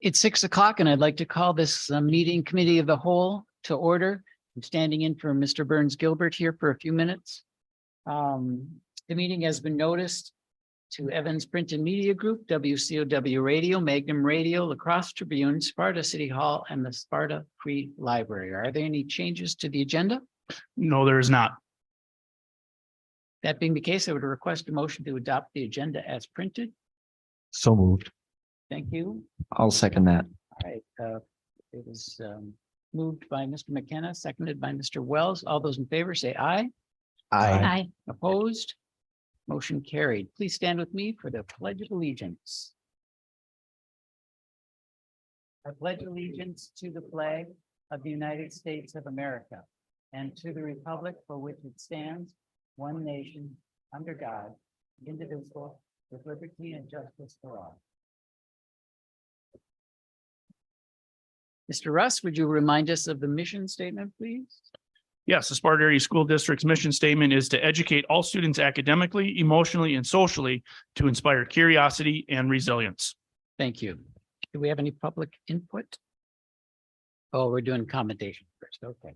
It's 6 o'clock and I'd like to call this meeting committee of the whole to order. I'm standing in for Mr. Burns Gilbert here for a few minutes. The meeting has been noticed to Evans Print and Media Group, WCOW Radio, Magnum Radio, La Crosse Tribune, Sparta City Hall, and the Sparta Free Library. Are there any changes to the agenda? No, there is not. That being the case, I would request a motion to adopt the agenda as printed. So moved. Thank you. I'll second that. All right, it was moved by Mr. McKenna, seconded by Mr. Wells. All those in favor say aye. Aye. Opposed? Motion carried. Please stand with me for the Pledge of Allegiance. I pledge allegiance to the flag of the United States of America and to the republic for which it stands, one nation, under God, indivisible, with liberty and justice for all. Mr. Russ, would you remind us of the mission statement, please? Yes, the Sparta Area School District's mission statement is to educate all students academically, emotionally, and socially to inspire curiosity and resilience. Thank you. Do we have any public input? Oh, we're doing commendation first. Okay.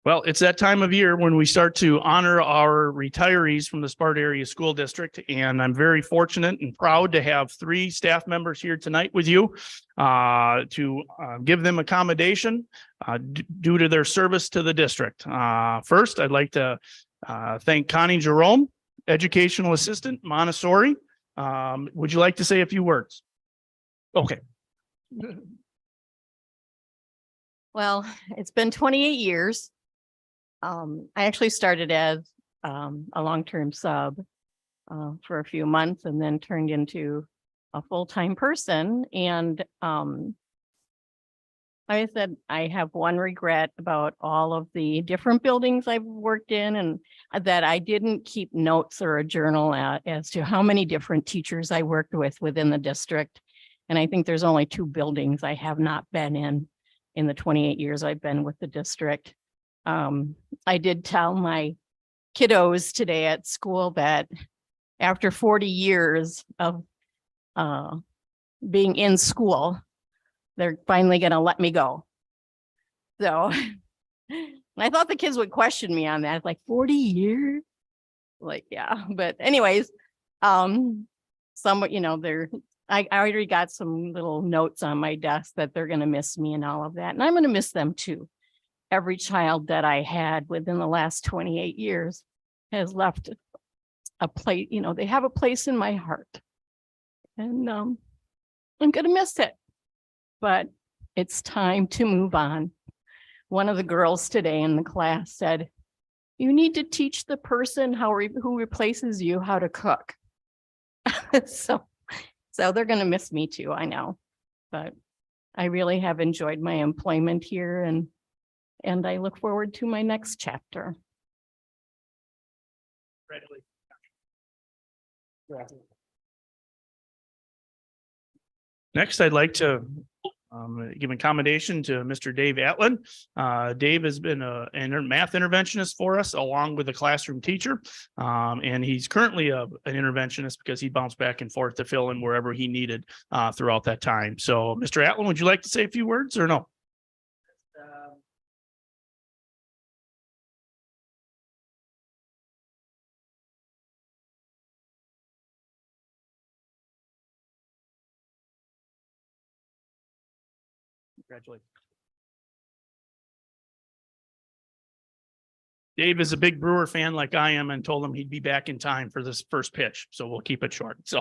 Well, it's that time of year when we start to honor our retirees from the Sparta Area School District, and I'm very fortunate and proud to have 3 staff members here tonight with you to give them accommodation due to their service to the district. First, I'd like to thank Connie Jerome, Educational Assistant, Montessori. Would you like to say a few words? Okay. Well, it's been 28 years. I actually started as a long-term sub for a few months and then turned into a full-time person. And like I said, I have one regret about all of the different buildings I've worked in, and that I didn't keep notes or a journal as to how many different teachers I worked with within the district. And I think there's only 2 buildings I have not been in the 28 years I've been with the district. I did tell my kiddos today at school that after 40 years of being in school, they're finally going to let me go. So I thought the kids would question me on that, like 40 years. Like, yeah, but anyways, somewhat, I already got some little notes on my desk that they're going to miss me and all of that. And I'm going to miss them too. Every child that I had within the last 28 years has left a place, they have a place in my heart. And I'm going to miss it, but it's time to move on. One of the girls today in the class said, you need to teach the person who replaces you how to cook. So they're going to miss me too, I know, but I really have enjoyed my employment here, and I look forward to my next chapter. Next, I'd like to give accommodation to Mr. Dave Atlin. Dave has been a math interventionist for us, along with a classroom teacher. And he's currently an interventionist because he bounced back and forth to fill in wherever he needed throughout that time. So, Mr. Atlin, would you like to say a few words or no? Congratulations. Dave is a big Brewer fan like I am, and told him he'd be back in time for this first pitch. So we'll keep it short. So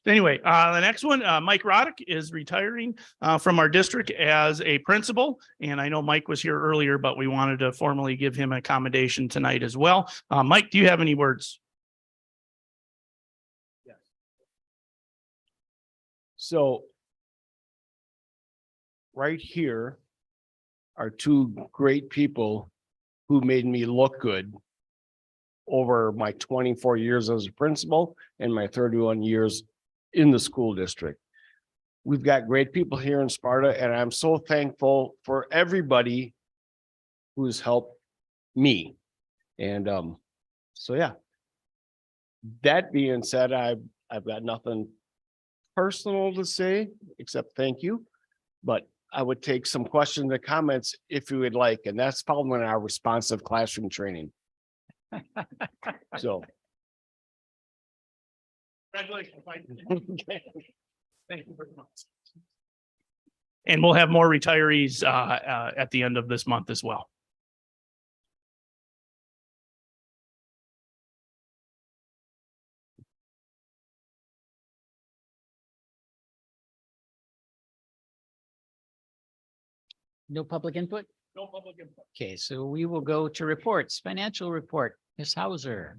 anyway, the next one, Mike Roddick is retiring from our district as a principal. And I know Mike was here earlier, but we wanted to formally give him accommodation tonight as well. Mike, do you have any words? Yes. So right here are 2 great people who made me look good over my 24 years as a principal and my 31 years in the school district. We've got great people here in Sparta, and I'm so thankful for everybody who's helped me. And so yeah. That being said, I've got nothing personal to say except thank you. But I would take some questions and comments if you would like, and that's following our responsive classroom training. So. Congratulations. Thank you very much. And we'll have more retirees at the end of this month as well. No public input? No public input. Okay, so we will go to reports, financial report, Ms. Hauser.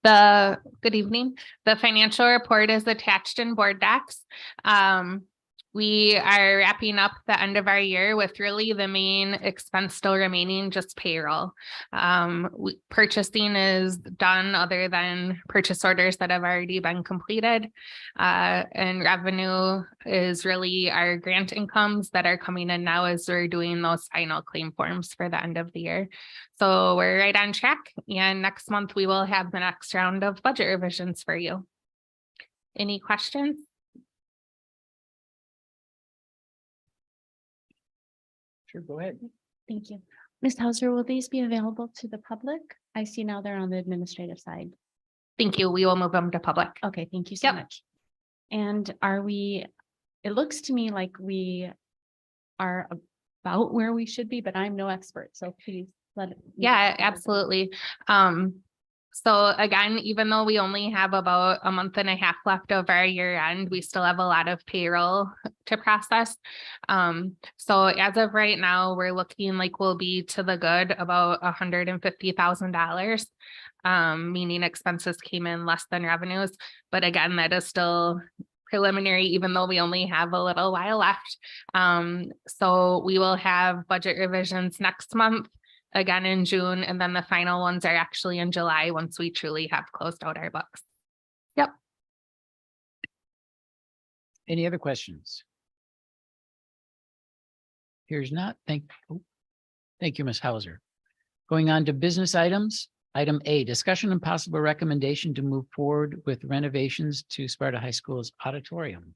Good evening. The financial report is attached in board docs. We are wrapping up the end of our year with really the main expense still remaining, just payroll. Purchasing is done other than purchase orders that have already been completed. And revenue is really our grant incomes that are coming in now as we're doing those final claim forms for the end of the year. So we're right on track. And next month we will have the next round of budget revisions for you. Any questions? Sure, go ahead. Thank you. Ms. Hauser, will these be available to the public? I see now they're on the administrative side. Thank you. We will move them to public. Okay, thank you so Yep. much. And it looks to me like we are about where we should be, but I'm no expert, so please let it. Yeah, absolutely. So again, even though we only have about a month and a half left of our year end, we still have a lot of payroll to process. So as of right now, we're looking like we'll be to the good about $150,000, meaning expenses came in less than revenues. But again, that is still preliminary, even though we only have a little while left. So we will have budget revisions next month, again in June, and then the final ones are actually in July once we truly have closed out our books. Yep. Any other questions? Here's not. Thank you, Ms. Hauser. Going on to business items. Item A, discussion and possible recommendation to move forward with renovations to Sparta High School's auditorium.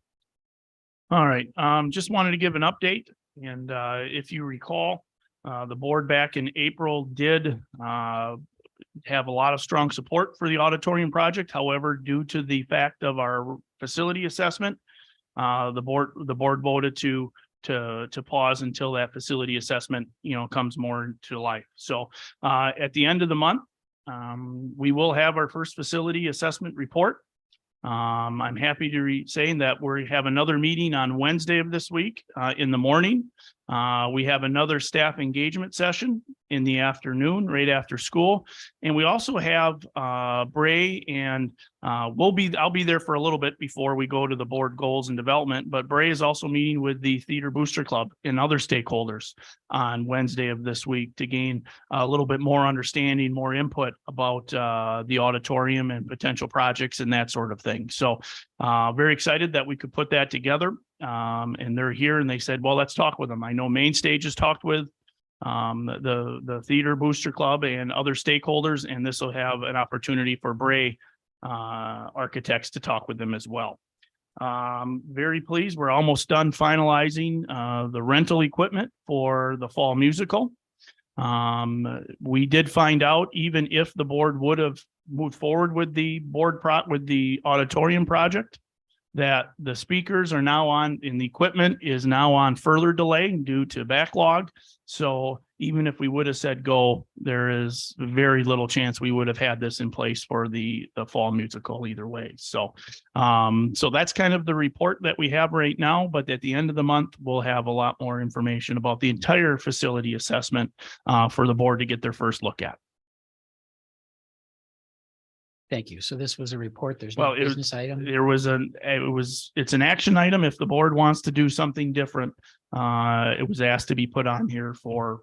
All right, just wanted to give an update. And if you recall, the board back in April did have a lot of strong support for the auditorium project. However, due to the fact of our facility assessment, the board voted to pause until that facility assessment, comes more to life. So at the end of the month, we will have our first facility assessment report. I'm happy to saying that we have another meeting on Wednesday of this week in the morning. We have another staff engagement session in the afternoon, right after school. And we also have Bray and I'll be there for a little bit before we go to the board goals and development, but Bray is also meeting with the Theater Booster Club and other stakeholders on Wednesday of this week to gain a little bit more understanding, more input about the auditorium and potential projects and that sort of thing. So very excited that we could put that together. And they're here and they said, well, let's talk with them. I know Main Stage has talked with the Theater Booster Club and other stakeholders, and this will have an opportunity for Bray architects to talk with them as well. Very pleased. We're almost done finalizing the rental equipment for the fall musical. We did find out, even if the board would have moved forward with the auditorium project, that the speakers are now on and the equipment is now on further delay due to backlog. So even if we would have said go, there is very little chance we would have had this in place for the fall musical either way. So so that's kind of the report that we have right now, but at the end of the month, we'll have a lot more information about the entire facility assessment for the board to get their first look at. Thank you. So this was a report. There's Well, no business item. It's an action item. If the board wants to do something different, it was asked to be put on here for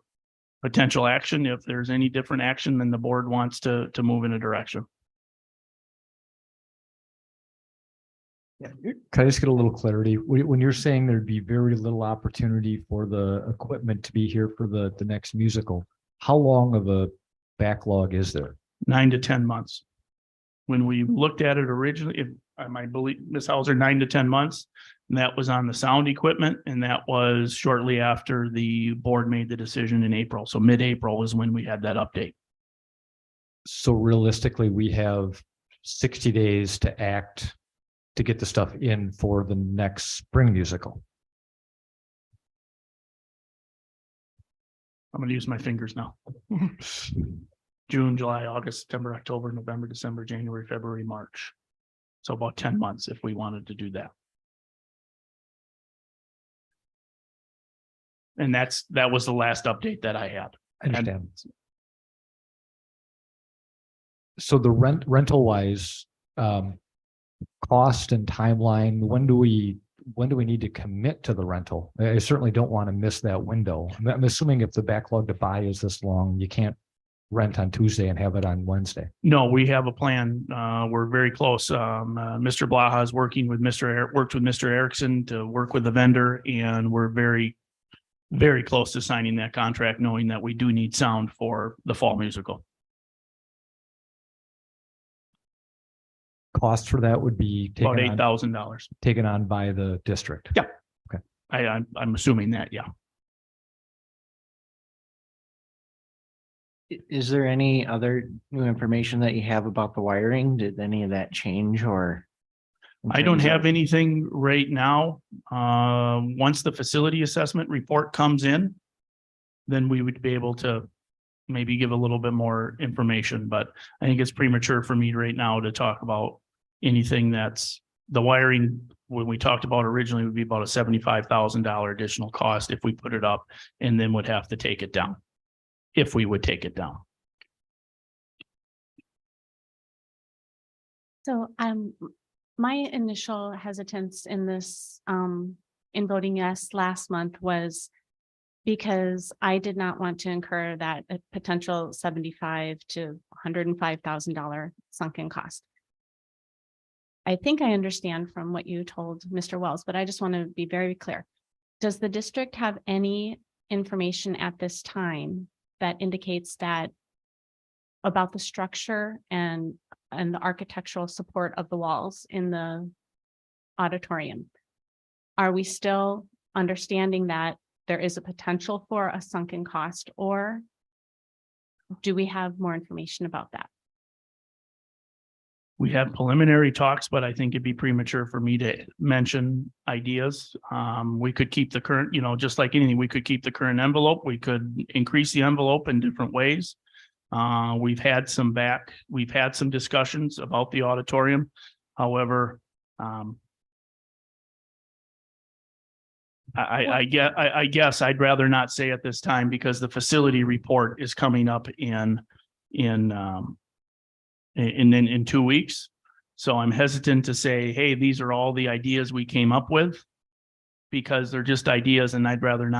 potential action. If there's any different action, then the board wants to move in a direction. Can I just get a little clarity? When you're saying there'd be very little opportunity for the equipment to be here for the next musical, how long of a backlog is there? 9 to 10 months. When we looked at it originally, if I might believe, Ms. Hauser, 9 to 10 months, and that was on the sound equipment, and that was shortly after the board made the decision in April. So mid-April is when we had that update. So realistically, we have 60 days to act to get the stuff in for the next spring musical. I'm going to use my fingers now. June, July, August, September, October, November, December, January, February, March. So about 10 months if we wanted to do that. And that was the last update that I had. I understand. So the rental wise, cost and timeline, when do we need to commit to the rental? I certainly don't want to miss that window. I'm assuming if the backlog to buy is this long, you can't rent on Tuesday and have it on Wednesday. No, we have a plan. We're very close. Mr. Blaha is working with worked with Mr. Erickson to work with the vendor, and we're very, very close to signing that contract, knowing that we do need sound for the fall musical. Cost for that would be About taken on, $8,000. taken on by the district. Yeah. Okay. I'm assuming that, yeah. Is there any other new information that you have about the wiring? Did any of that change or? I don't have anything right now. Once the facility assessment report comes in, then we would be able to maybe give a little bit more information, but I think it's premature for me right now to talk about anything that's the wiring. When we talked about originally would be about a $75,000 additional cost if we put it up, and then would have to take it down. If we would take it down. So my initial hesitance in this in voting yes last month was because I did not want to incur that potential $75,000 to $105,000 sunken cost. I think I understand from what you told Mr. Wells, but I just want to be very clear. Does the district have any information at this time that indicates that about the structure and the architectural support of the walls in the auditorium? Are we still understanding that there is a potential for a sunken cost, or do we have more information about that? We have preliminary talks, but I think it'd be premature for me to mention ideas. We could keep the current, just like anything, we could keep the current envelope. We could increase the envelope in different ways. We've had some discussions about the auditorium. However, I guess I'd rather not say at this time because the facility report is coming up in 2 weeks. So I'm hesitant to say, hey, these are all the ideas we came up with, because they're just ideas, and I'd rather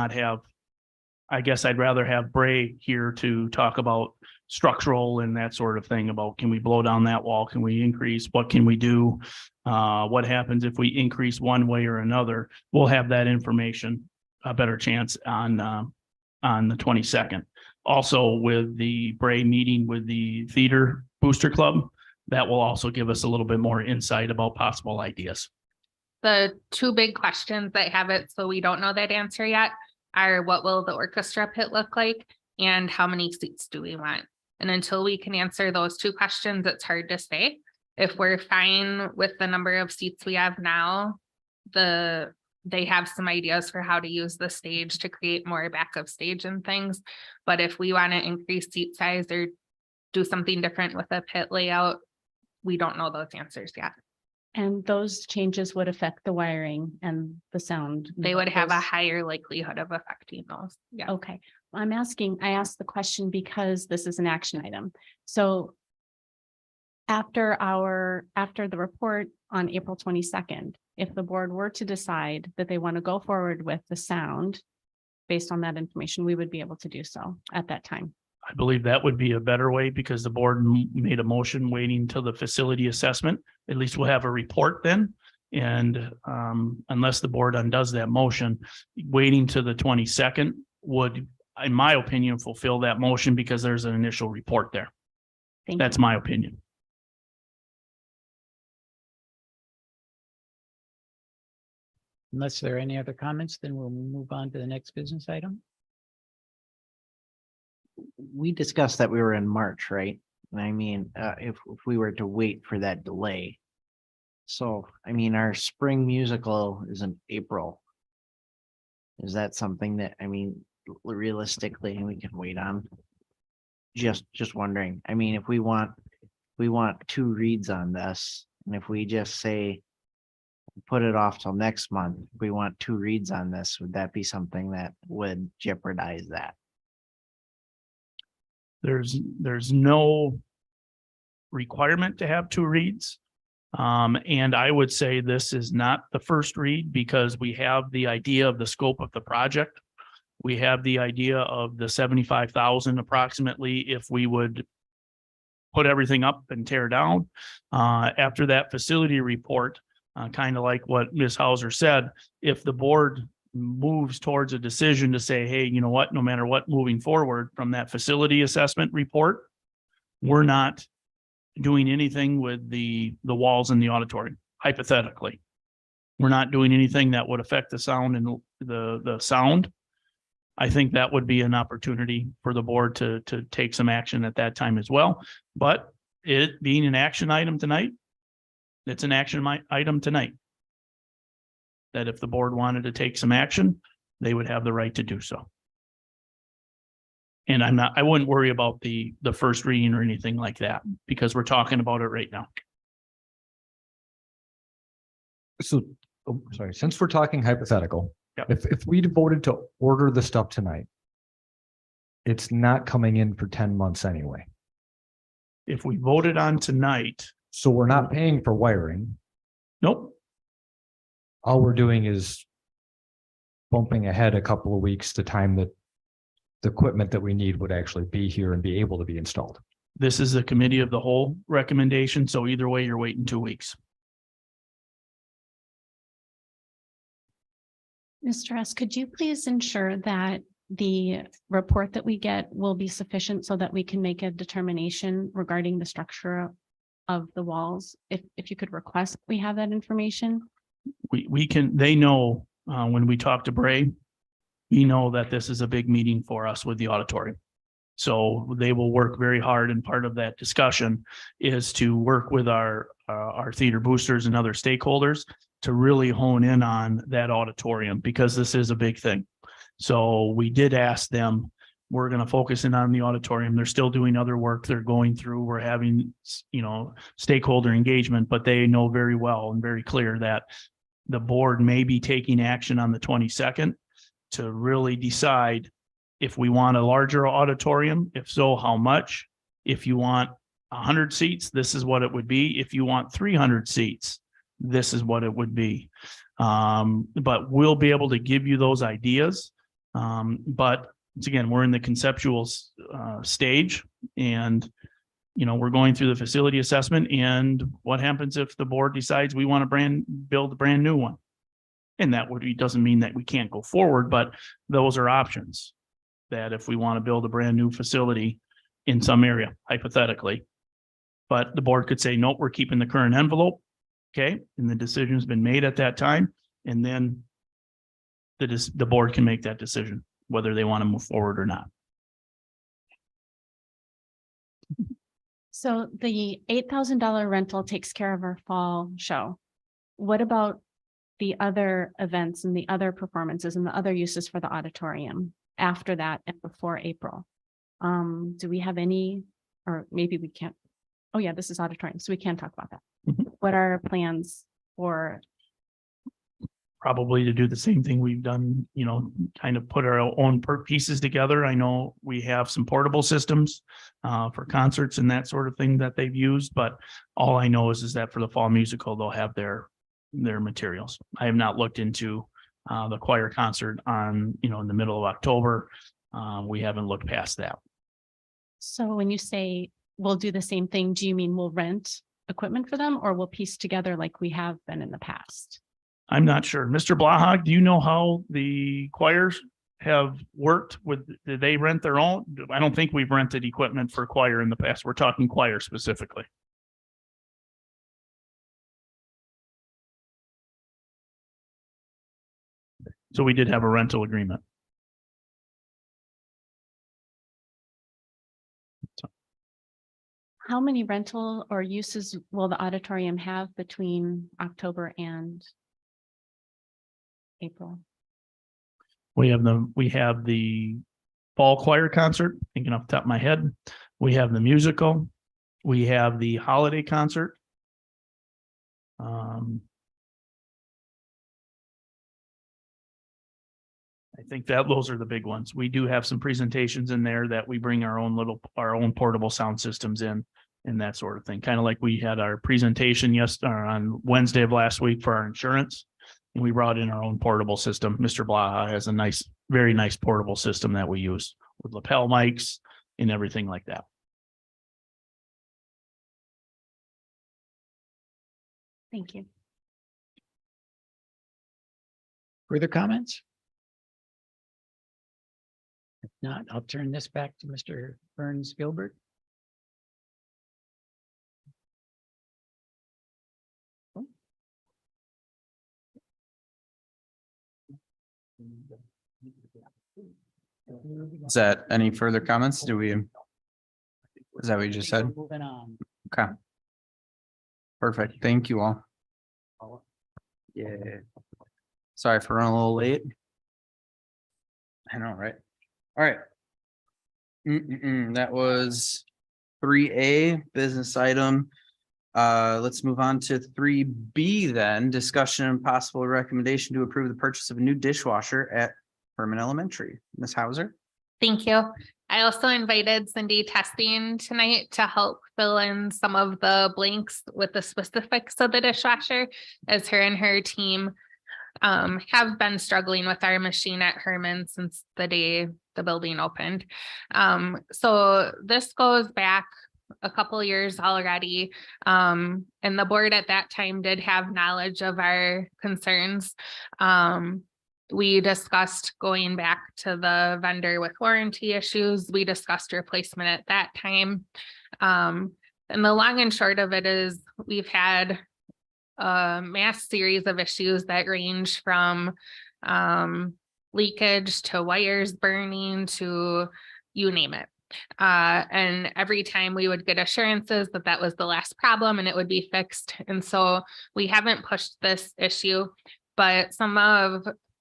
have Bray here to talk about structural and that sort of thing about, can we blow down that wall? Can we increase? What can we do? What happens if we increase one way or another? We'll have that information, a better chance on the 22nd. Also, with the Bray meeting with the theater booster club, that will also give us a little bit more insight about possible ideas. The two big questions that have it, so we don't know that answer yet, are what will the orchestra pit look like and how many seats do we want? And until we can answer those two questions, it's hard to say. If we're fine with the number of seats we have now, they have some ideas for how to use the stage to create more backup stage and things. But if we want to increase seat size or do something different with a pit layout, we don't know those answers yet. And those changes would affect the wiring and the sound. They would have a higher likelihood of affecting those. Yeah. Okay, I asked the question because this is an action item. So after the report on April 22nd, if the board were to decide that they want to go forward with the sound based on that information, we would be able to do so at that time. I believe that would be a better way because the board made a motion waiting till the facility assessment. At least we'll have a report then. And unless the board undoes that motion, waiting to the 22nd would, in my opinion, fulfill that motion because there's an initial report there. Thank you. That's my opinion. Unless there are any other comments, then we'll move on to the next business item. We discussed that we were in March, right? And I mean, if we were to wait for that delay. So, I mean, our spring musical is in April. Is that something that, I mean, realistically, we can wait on? Just wondering. I mean, if we want 2 reads on this, and if we just say, put it off till next month, if we want 2 reads on this, would that be something that would jeopardize that? There's no requirement to have 2 reads. And I would say this is not the first read because we have the idea of the scope of the project. We have the idea of the 75,000 approximately if we would put everything up and tear down. After that facility report, kind of like what Ms. Hauser said, if the board moves towards a decision to say, hey, you know what, no matter what, moving forward from that facility assessment report, we're not doing anything with the walls in the auditorium, hypothetically. We're not doing anything that would affect the sound and the sound. I think that would be an opportunity for the board to take some action at that time as well. But it being an action item tonight, it's an action item tonight. That if the board wanted to take some action, they would have the right to do so. And I wouldn't worry about the first reading or anything like that because we're talking about it right now. So, oh, sorry, since we're talking hypothetical, Yep. if we voted to order the stuff tonight, it's not coming in for 10 months anyway. If we voted on tonight, So we're not paying for wiring. nope, All we're doing is bumping ahead a couple of weeks the time that the equipment that we need would actually be here and be able to be installed. this is a committee of the whole recommendation. So either way, you're waiting 2 weeks. Mr. S., could you please ensure that the report that we get will be sufficient so that we can make a determination regarding the structure of the walls? If you could request, we have that information. We can, they know, when we talk to Bray, we know that this is a big meeting for us with the auditorium. So they will work very hard, and part of that discussion is to work with our theater boosters and other stakeholders to really hone in on that auditorium, because this is a big thing. So we did ask them, we're going to focus in on the auditorium. They're still doing other work they're going through. We're having, stakeholder engagement, but they know very well and very clear that the board may be taking action on the 22nd to really decide if we want a larger auditorium, if so, how much. If you want 100 seats, this is what it would be. If you want 300 seats, this is what it would be. But we'll be able to give you those ideas. But once again, we're in the conceptual stage, and we're going through the facility assessment. And what happens if the board decides we want to build a brand new one? And that doesn't mean that we can't go forward, but those are options. That if we want to build a brand new facility in some area, hypothetically, but the board could say, nope, we're keeping the current envelope. Okay, and the decision's been made at that time, and then the board can make that decision whether they want to move forward or not. So the $8,000 rental takes care of our fall show. What about the other events and the other performances and the other uses for the auditorium after that and before April? Do we have any, or maybe we can't? Oh yeah, this is auditorium, so we can talk about that. Mhm. What are our plans for probably to do the same thing we've done, you know, kind of put our own pieces together. I know we have some portable systems for concerts and that sort of thing that they've used, but all I know is that for the fall musical, they'll have their materials. I have not looked into the choir concert on, you know, in the middle of October. We haven't looked past that. So when you say we'll do the same thing, do you mean we'll rent equipment for them or we'll piece together like we have been in the past? I'm not sure. Mr. Blahag, do you know how the choirs have worked with, did they rent their own? I don't think we've rented equipment for choir in the past. We're talking choir specifically. So we did have a rental agreement. How many rental or uses will the auditorium have between October and April? We have the fall choir concert, thinking off the top of my head. We have the musical. We have the holiday concert. I think that those are the big ones. We do have some presentations in there that we bring our own portable sound systems in and that sort of thing. Kind of like we had our presentation on Wednesday of last week for our insurance. And we brought in our own portable system. Mr. Blaha has a very nice portable system that we use with lapel mics and everything like that. Thank you. Further comments? If not, I'll turn this back to Mr. Burns Gilbert. Is that any further comments? Is that what you just said? Moving on. Okay. Perfect. Thank you all. Yeah. Sorry for running a little late. I know, right? All right. That was 3A business item. Let's move on to 3B then. Discussion and possible recommendation to approve the purchase of a new dishwasher at Herman Elementary. Ms. Hauser? Thank you. I also invited Cindy Testing tonight to help fill in some of the blanks with the specifics of the dishwasher, as her and her team have been struggling with our machine at Herman since the day the building opened. So this goes back a couple of years already. And the board at that time did have knowledge of our concerns. We discussed going back to the vendor with warranty issues. We discussed replacement at that time. And the long and short of it is we've had a mass series of issues that range from leakage to wires burning to you name it. And every time we would get assurances that that was the last problem and it would be fixed. And so we haven't pushed this issue, but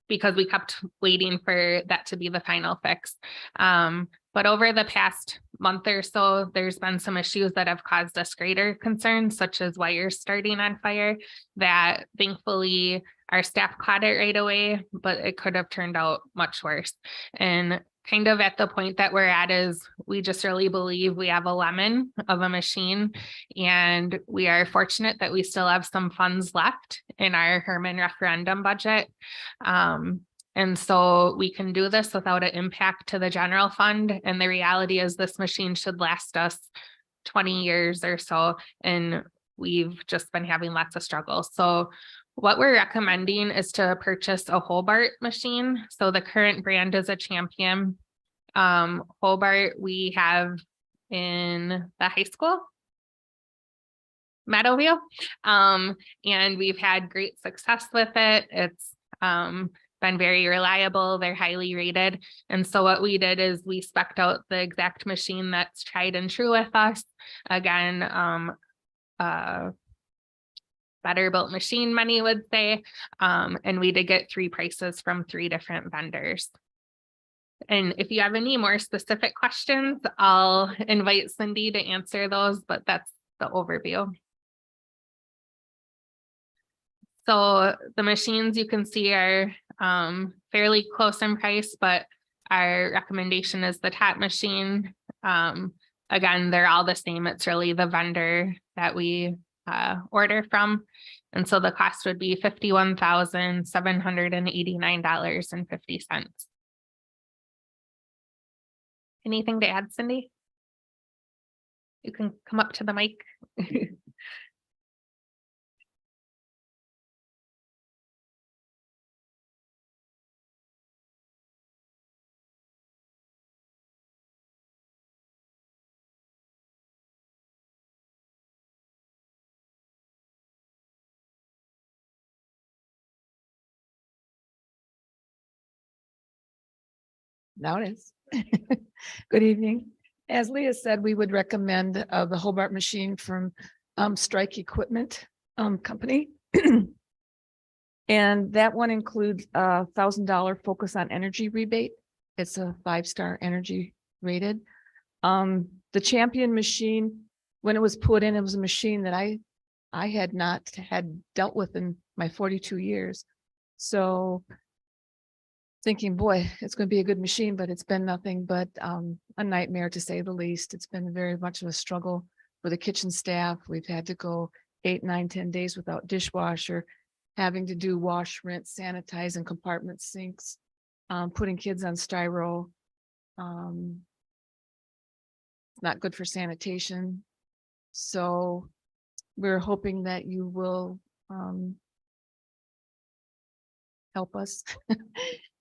because we kept waiting for that to be the final fix. But over the past month or so, there's been some issues that have caused us greater concerns, such as wires starting on fire, that thankfully our staff caught it right away, but it could have turned out much worse. And kind of at the point that we're at is we just really believe we have a lemon of a machine, and we are fortunate that we still have some funds left in our Herman referendum budget. And so we can do this without an impact to the general fund. And the reality is this machine should last us 20 years or so. And we've just been having lots of struggles. So what we're recommending is to purchase a Hobart machine. So the current brand is a Champion. Hobart we have in the high school, Meadowview. And we've had great success with it. It's been very reliable. They're highly rated. And so what we did is we spec'd out the exact machine that's tried and true with us. Again, better built machine, many would say. And we did get 3 prices from 3 different vendors. And if you have any more specific questions, I'll invite Cindy to answer those, but that's the overview. So the machines you can see are fairly close in price, but our recommendation is the top machine. Again, they're all the same. It's really the vendor that we order from. And so the cost would be $51,789.50. Anything to add, Cindy? You can come up to the mic. Now it is. Good evening. As Leah said, we would recommend the Hobart machine from Strike Equipment Company. And that one includes $1,000 focus on energy rebate. It's a 5-star energy rated. The Champion machine, when it was put in, it was a machine that I had not had dealt with in my 42 years. So thinking, boy, it's going to be a good machine, but it's been nothing but a nightmare, to say the least. It's been very much of a struggle for the kitchen staff. We've had to go 8, 9, 10 days without dishwasher, having to do wash, rinse, sanitize, and compartment sinks, putting kids on styro. It's not good for sanitation. So we're hoping that you will help us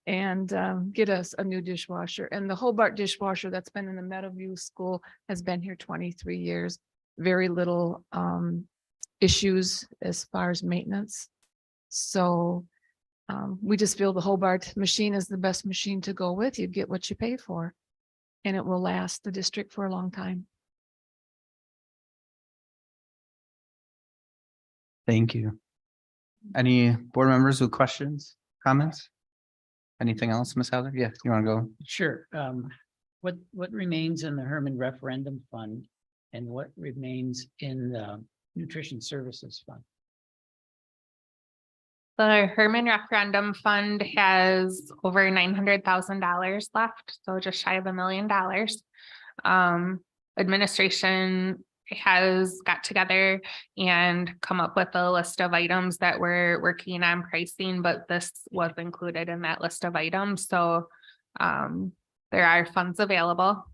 and get us a new dishwasher. And the Hobart dishwasher that's been in the Meadowview School has been here 23 years. Very little issues as far as maintenance. So we just feel the Hobart machine is the best machine to go with. You get what you pay for, and it will last the district for a long time. Thank you. Any board members with questions, comments? Anything else, Ms. Heather? Yeah, you want to go? Sure. What remains in the Herman Referendum Fund and what remains in the Nutrition Services Fund? The Herman Referendum Fund has over $900,000 left, so just shy of $1 million. Administration has got together and come up with a list of items that we're working on pricing, but this was included in that list of items. So there are funds available.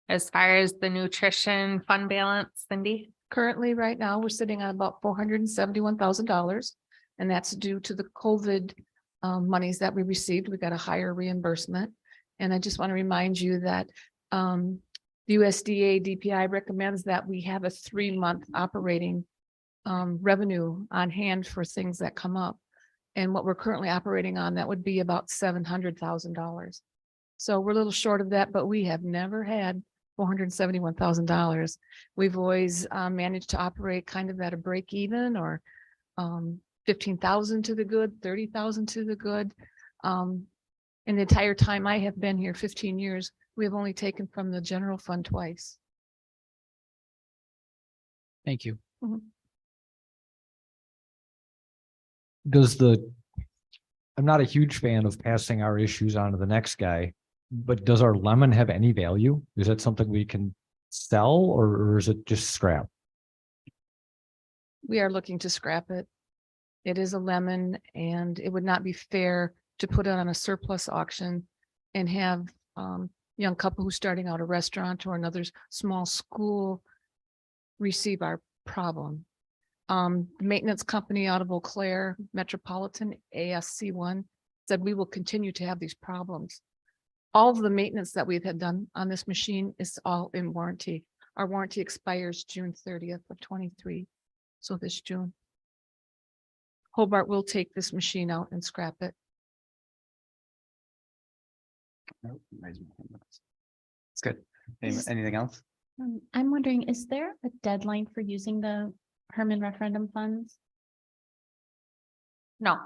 As far as the nutrition fund balance, Cindy? Currently, right now, we're sitting on about $471,000. And that's due to the COVID monies that we received. We got a higher reimbursement. And I just want to remind you that the USDA DPI recommends that we have a 3-month operating revenue on hand for things that come up. And what we're currently operating on, that would be about $700,000. So we're a little short of that, but we have never had $471,000. We've always managed to operate kind of at a break even, or 15,000 to the good, 30,000 to the good. In the entire time I have been here, 15 years, we have only taken from the general fund twice. Thank you. I'm not a huge fan of passing our issues on to the next guy, but does our lemon have any value? Is that something we can sell, or is it just scrap? We are looking to scrap it. It is a lemon, and it would not be fair to put it on a surplus auction and have young couple who's starting out a restaurant or another small school receive our problem. Maintenance company out of Eau Claire Metropolitan ASC1 said we will continue to have these problems. All of the maintenance that we've had done on this machine is all in warranty. Our warranty expires June 30th of 23. So this June. Hobart will take this machine out and scrap it. It's good. Anything else? I'm wondering, is there a deadline for using the Herman referendum funds? No.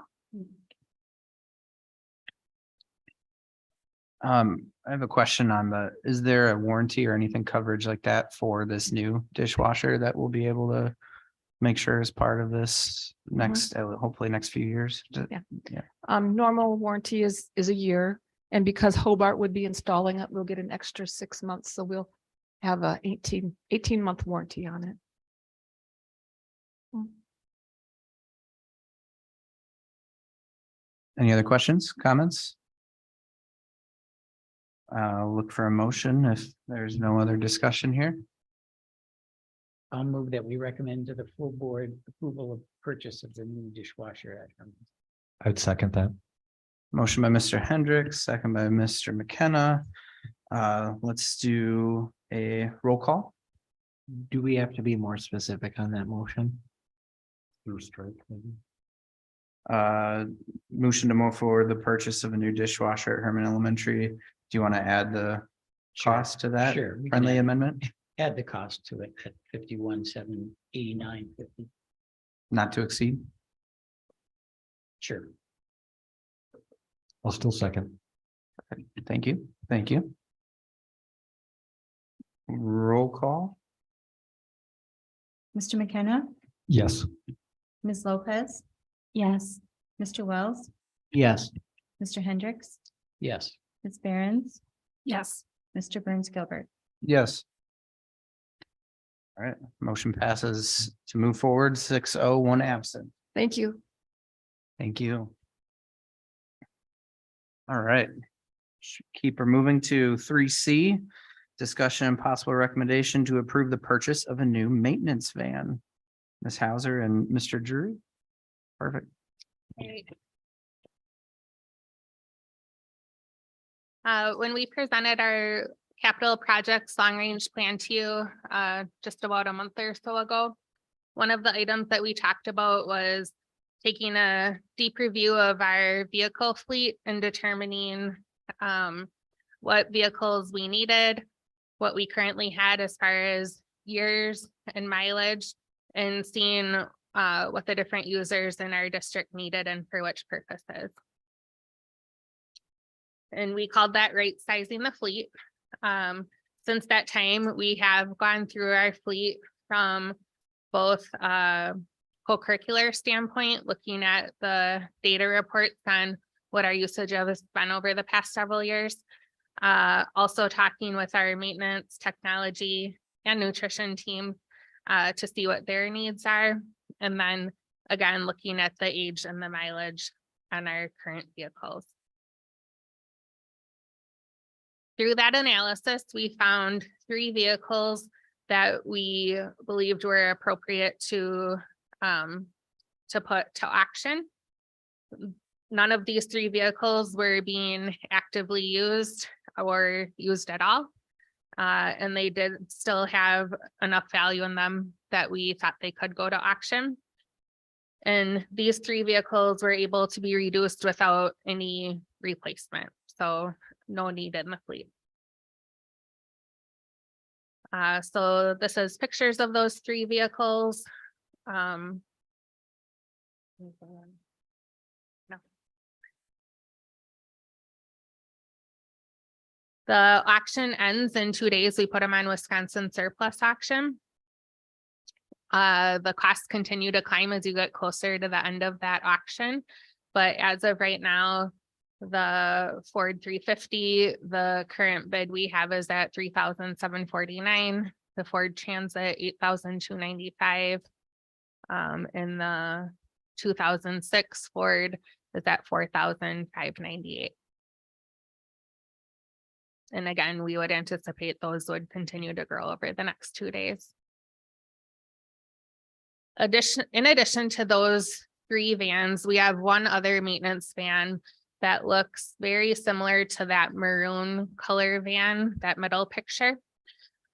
I have a question on is there a warranty or anything coverage like that for this new dishwasher that we'll be able to make sure is part of this next, hopefully next few years. Normal warranty is a year. And because Hobart would be installing it, we'll get an extra 6 months. So we'll have a 18-month warranty on it. Any other questions, comments? Look for a motion if there's no other discussion here. I'll move that we recommend to the full board approval of purchase of the new dishwasher at Herman's. I would second that. Motion by Mr. Hendricks, second by Mr. McKenna. Let's do a roll call. Do we have to be more specific on that motion? Motion to move forward the purchase of a new dishwasher at Herman Elementary. Do you want to add the cost to that? Sure, we can Friendly add- amendment, Add the cost to it at 51,789.50. not to exceed. Sure. I'll still second. Thank you. Thank you. Roll call. Mr. McKenna, Yes. Ms. Lopez, Yes. Mr. Wells, Yes. Mr. Hendricks, Yes. Ms. Behrens, Yes. Mr. Burns Gilbert. Yes. All right, motion passes to move forward 6-0, 1 absent. Thank you. Thank you. All right. Keep her moving to 3C. Discussion and possible recommendation to approve the purchase of a new maintenance van. Ms. Hauser and Mr. Drury. Perfect. When we presented our capital projects long range plan to you just about a month or so ago, one of the items that we talked about was taking a deep review of our vehicle fleet and determining what vehicles we needed, what we currently had as far as years and mileage, and seeing what the different users in our district needed and for which purposes. And we called that right sizing the fleet. Since that time, we have gone through our fleet from both co-curricular standpoint, looking at the data reports on what our usage of has been over the past several years. Also talking with our maintenance, technology, and nutrition team to see what their needs are. And then again, looking at the age and the mileage on our current vehicles. Through that analysis, we found 3 vehicles that we believed were appropriate to put to auction. None of these 3 vehicles were being actively used or used at all. And they did still have enough value in them that we thought they could go to auction. And these 3 vehicles were able to be reduced without any replacement. So no need in the fleet. So this is pictures of those 3 vehicles. No. The auction ends in 2 days. We put them on Wisconsin surplus auction. The costs continue to climb as you get closer to the end of that auction. But as of right now, the Ford 350, the current bid we have is at $3,749. The Ford Transit, $8,295. And the 2006 Ford is at $4,598. And again, we would anticipate those would continue to grow over the next 2 days. In addition to those 3 vans, we have one other maintenance van that looks very similar to that maroon color van, that middle picture,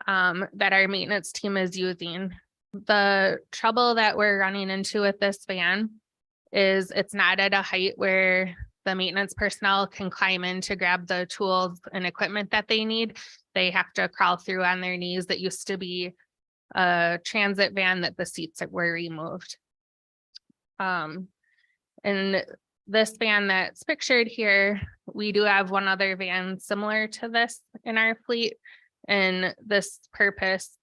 that our maintenance team is using. The trouble that we're running into with this van is it's not at a height where the maintenance personnel can climb in to grab the tools and equipment that they need. They have to crawl through on their knees. That used to be a transit van that the seats were removed. And this van that's pictured here, we do have one other van similar to this in our fleet. And this purpose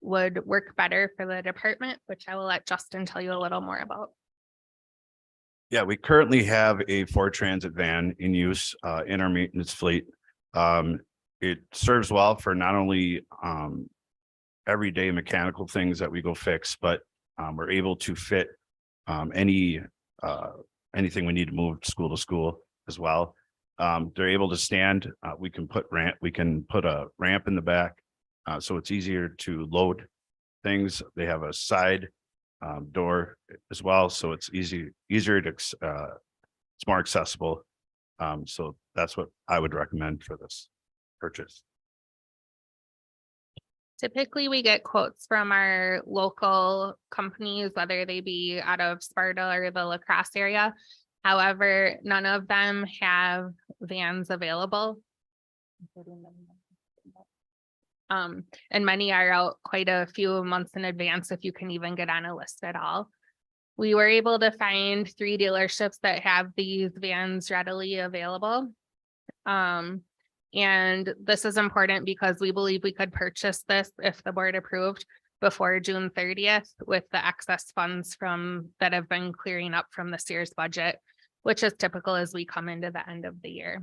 would work better for the department, which I will let Justin tell you a little more about. Yeah, we currently have a Ford Transit van in use in our maintenance fleet. It serves well for not only everyday mechanical things that we go fix, but we're able to fit anything we need to move school to school as well. They're able to stand. We can put a ramp in the back, so it's easier to load things. They have a side door as well, so it's easier to it's more accessible. So that's what I would recommend for this purchase. Typically, we get quotes from our local companies, whether they be out of Sparta or the La Crosse area. However, none of them have vans available. And many are out quite a few months in advance, if you can even get on a list at all. We were able to find 3 dealerships that have these vans readily available. And this is important because we believe we could purchase this if the board approved before June 30th with the excess funds that have been clearing up from this year's budget, which is typical as we come into the end of the year.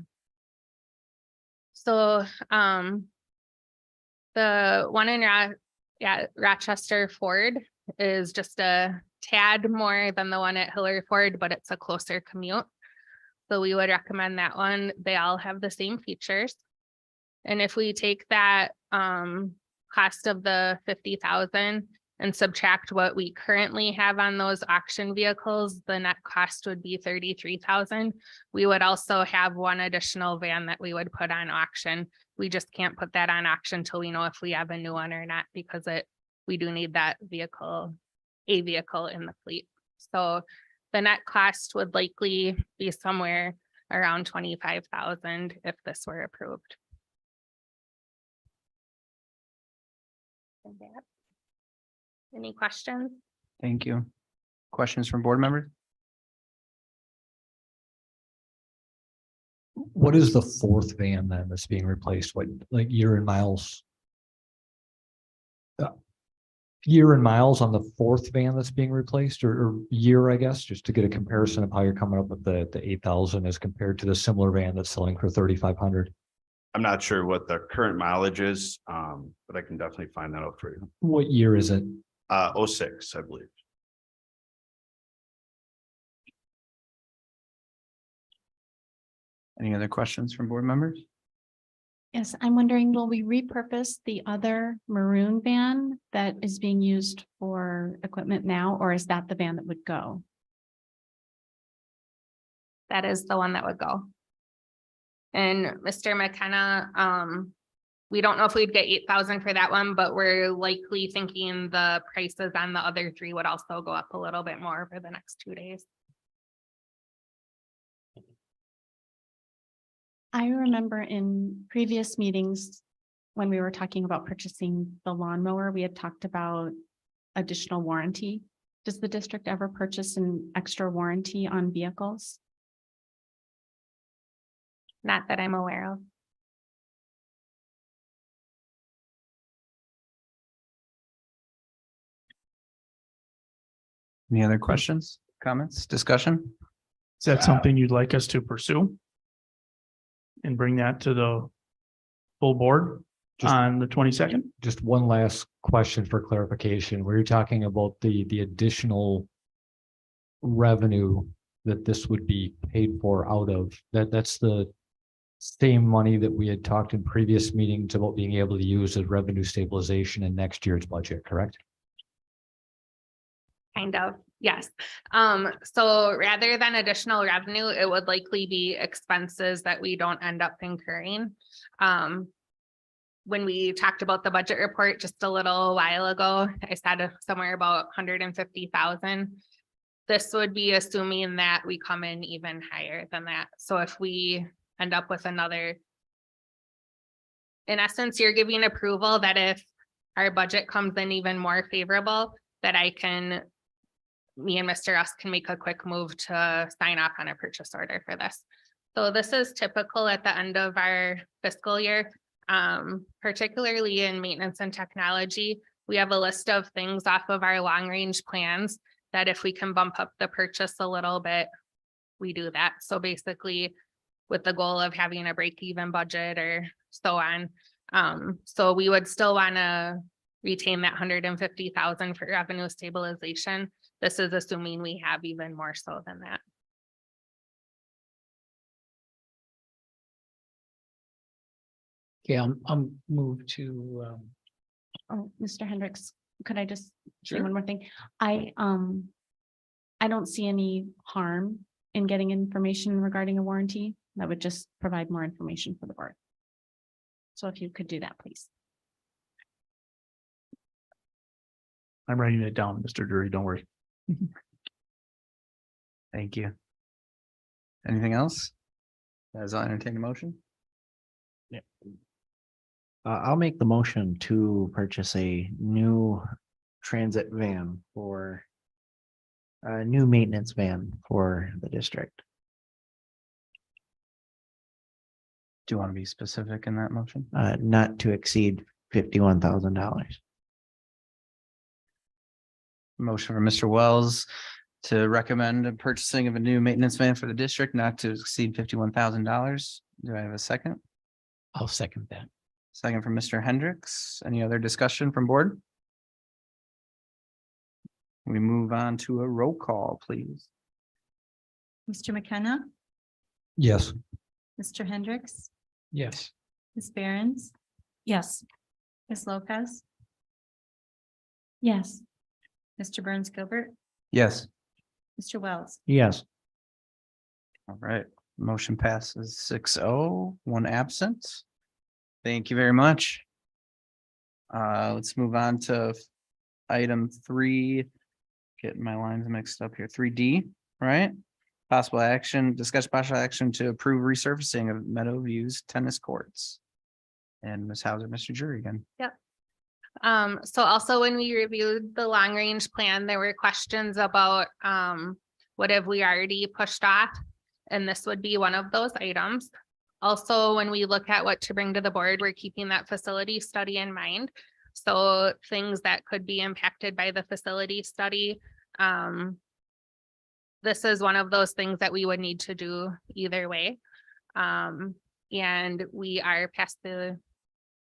So the one in Rochester Ford is just a tad more than the one at Hillary Ford, but it's a closer commute. So we would recommend that one. They all have the same features. And if we take that cost of the $50,000 and subtract what we currently have on those auction vehicles, the net cost would be $33,000. We would also have one additional van that we would put on auction. We just can't put that on auction till we know if we have a new one or not, because we do need that vehicle in the fleet. So the net cost would likely be somewhere around $25,000 if this were approved. Any questions? Thank you. Questions from board members? What is the 4th van then that's being replaced? What, like year and miles? Year and miles on the 4th van that's being replaced, or year, I guess, just to get a comparison of how you're coming up with the 8,000 as compared to the similar van that's selling for 3,500. I'm not sure what the current mileage is, but I can definitely find that out for you. What year is it? 06, I believe. Any other questions from board members? Yes, I'm wondering, will we repurpose the other maroon van that is being used for equipment now, or is that the van that would go? That is the one that would go. And Mr. McKenna, we don't know if we'd get 8,000 for that one, but we're likely thinking the prices on the other 3 would also go up a little bit more for the next 2 days. I remember in previous meetings, when we were talking about purchasing the lawnmower, we had talked about additional warranty. Does the district ever purchase an extra warranty on vehicles? Not that I'm aware of. Any other questions, comments, discussion? Is that something you'd like us to pursue? And bring that to the full board on the 22nd? Just one last question for clarification. Were you talking about the additional revenue that this would be paid for out of? That's the same money that we had talked in previous meetings about being able to use as revenue stabilization in next year's budget, correct? Kind of, yes. So rather than additional revenue, it would likely be expenses that we don't end up incurring. When we talked about the budget report just a little while ago, I said somewhere about 150,000. This would be assuming that we come in even higher than that. So if we end up with another, in essence, you're giving approval that if our budget comes in even more favorable, that me and Mr. Russ can make a quick move to sign off on a purchase order for this. So this is typical at the end of our fiscal year, particularly in maintenance and technology. we have a list of things off of our long range plans that if we can bump up the purchase a little bit, we do that. So basically with the goal of having a break even budget or so on. So we would still want to retain that 150,000 for revenue stabilization. This is assuming we have even more so than that. Okay, I'll move to, Oh, Mr. Hendricks, could I just say Sure. one more thing? I don't see any harm in getting information regarding a warranty. That would just provide more information for the board. So if you could do that, please. I'm writing it down, Mr. Drury, don't worry. Thank you. Anything else? As I entertain a motion? I'll make the motion to purchase a new transit van for a new maintenance van for the district. Do you want to be specific in that motion? Not to exceed $51,000. Motion for Mr. Wells to recommend a purchasing of a new maintenance van for the district not to exceed $51,000. Do I have a second? I'll second that. Second from Mr. Hendricks. Any other discussion from board? We move on to a roll call, please. Mr. McKenna, Yes. Mr. Hendricks, Yes. Ms. Behrens, Yes. Ms. Lopez, Yes. Mr. Burns Gilbert, Yes. Mr. Wells. Yes. All right, motion passes 6-0, one absent. Thank you very much. Let's move on to item 3. Getting my lines mixed up here. 3D, right? Possible action, discuss possible action to approve resurfacing of Meadowview's tennis courts. And Ms. Hauser, Mr. Jury again. So also when we reviewed the long range plan, there were questions about what have we already pushed off? And this would be one of those items. Also, when we look at what to bring to the board, we're keeping that facility study in mind. So things that could be impacted by the facility study. This is one of those things that we would need to do either way. And we are past the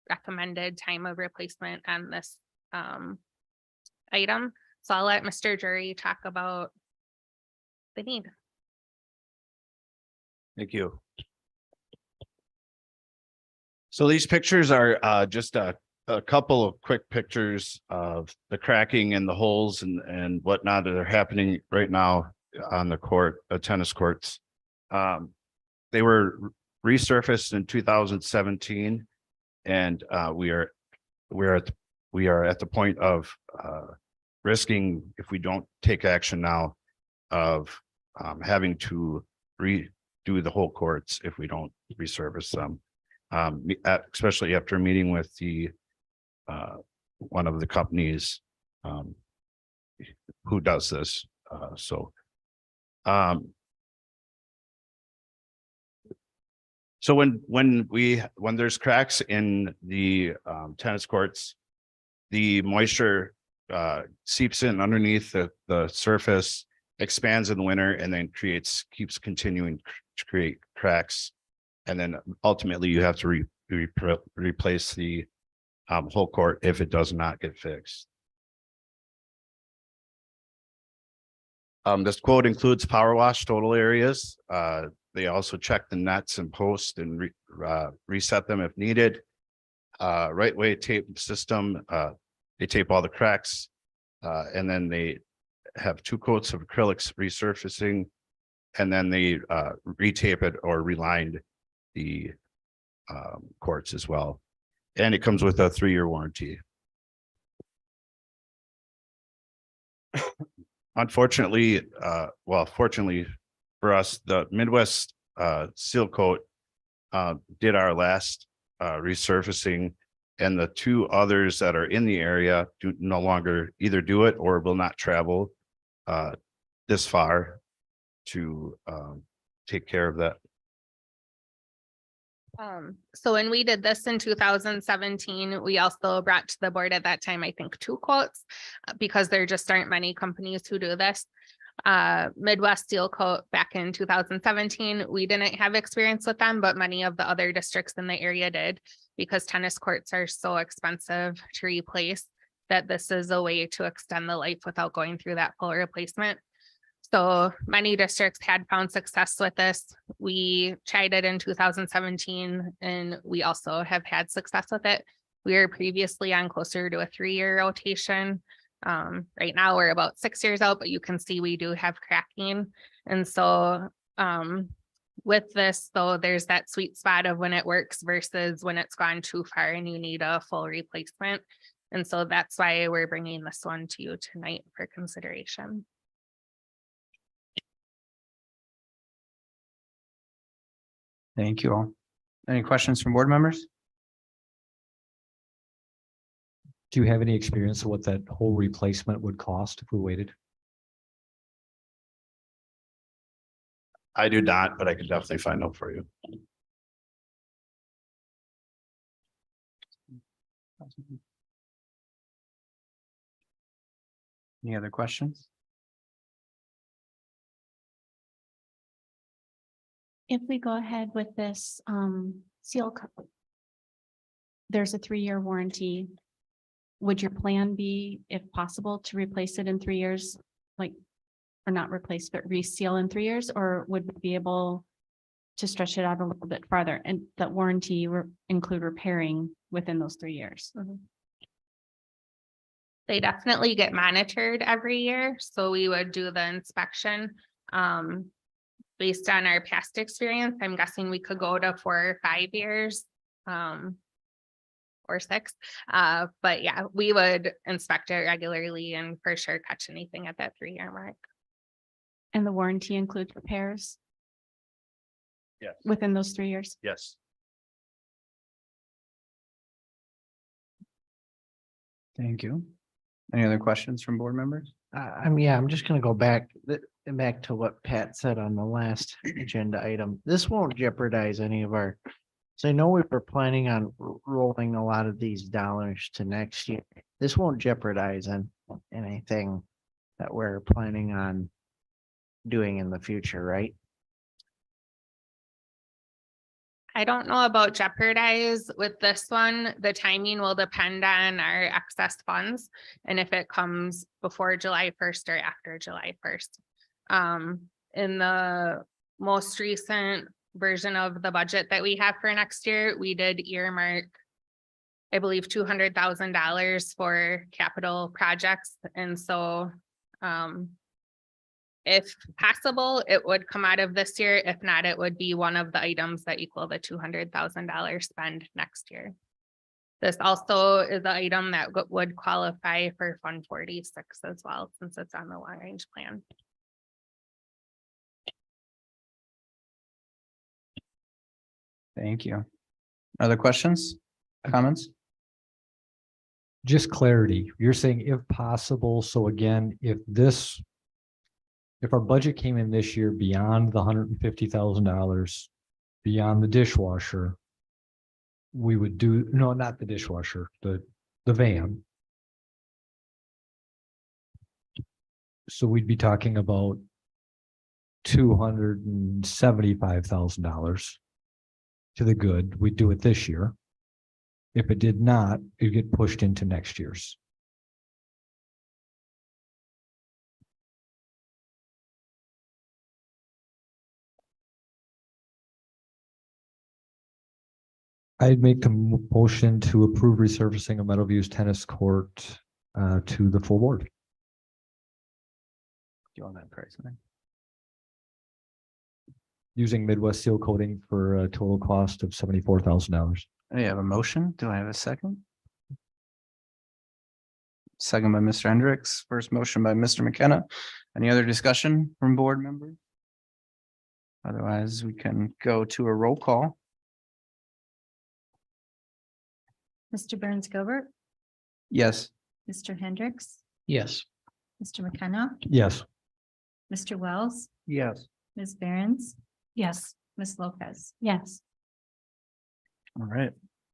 recommended time of replacement on this item. So I'll let Mr. Jury talk about the need. Thank you. So these pictures are just a couple of quick pictures of the cracking and the holes and whatnot that are happening right now on the court, tennis courts. They were resurfaced in 2017, and we are at the point of risking, if we don't take action now, of having to redo the whole courts if we don't resurface them. Especially after meeting with the one of the companies who does this. So when there's cracks in the tennis courts, the moisture seeps in underneath the surface, expands in the winter, and then keeps continuing to create cracks. And then ultimately you have to replace the whole court if it does not get fixed. This quote includes power wash total areas. They also check the nets and posts and reset them if needed. Right way tape system. They tape all the cracks, and then they have 2 coats of acrylics resurfacing, and then they retape it or relined the courts as well. And it comes with a 3-year warranty. Unfortunately, fortunately for us, the Midwest Seal Coat did our last resurfacing, and the 2 others that are in the area no longer either do it or will not travel this far to take care of that. So when we did this in 2017, we also brought to the board at that time, I think, 2 quotes because there just aren't many companies who do this. Midwest Seal Coat back in 2017, we didn't have experience with them, but many of the other districts in the area did because tennis courts are so expensive to replace that this is a way to extend the life without going through that full replacement. So many districts had found success with this. We tried it in 2017 and we also have had success with it. We were previously on closer to a 3-year rotation. Right now we're about 6 years out, but you can see we do have cracking. And so with this though, there's that sweet spot of when it works versus when it's gone too far and you need a full replacement. And so that's why we're bringing this one to you tonight for consideration. Thank you all. Any questions from board members? Do you have any experience of what that whole replacement would cost if we waited? I do not, but I could definitely find out for you. Any other questions? If we go ahead with this seal coat, there's a 3-year warranty. Would your plan be, if possible, to replace it in 3 years? Like, or not replace, but reseal in 3 years, or would we be able to stretch it out a little bit farther? And that warranty include repairing within those 3 years? They definitely get monitored every year. So we would do the inspection. Based on our past experience, I'm guessing we could go to 4 or 5 years. Or 6. But yeah, we would inspect it regularly and for sure catch anything at that 3-year mark. And the warranty includes repairs Yes. within those 3 years? Yes. Thank you. Any other questions from board members? I'm just gonna go back to what Pat said on the last agenda item. This won't jeopardize any of our. So I know we were planning on rolling a lot of these dollars to next year. This won't jeopardize anything that we're planning on doing in the future, right? I don't know about jeopardize with this one. The timing will depend on our excess funds and if it comes before July 1st or after July 1st. In the most recent version of the budget that we have for next year, we did earmark, I believe, $200,000 for capital projects. And so if possible, it would come out of this year. If not, it would be one of the items that equal the $200,000 spend next year. This also is the item that would qualify for Fund 46 as well, since it's on the long range plan. Thank you. Other questions, comments? Just clarity, you're saying if possible, so again, if our budget came in this year beyond the $150,000, beyond the dishwasher, we would do, no, not the dishwasher, the van. So we'd be talking about $275,000 to the good. We'd do it this year. If it did not, it'd get pushed into next year's. I'd make a motion to approve resurfacing of Meadowview's tennis court to the full board. Do you want that price? Using Midwest seal coating for a total cost of $74,000. I have a motion. Do I have a second? Second by Mr. Hendricks. First motion by Mr. McKenna. Any other discussion from board members? Otherwise, we can go to a roll call. Mr. Burns Gilbert, Yes. Mr. Hendricks, Yes. Mr. McKenna, Yes. Mr. Wells, Yes. Ms. Behrens, Yes. Ms. Lopez. Yes. All right.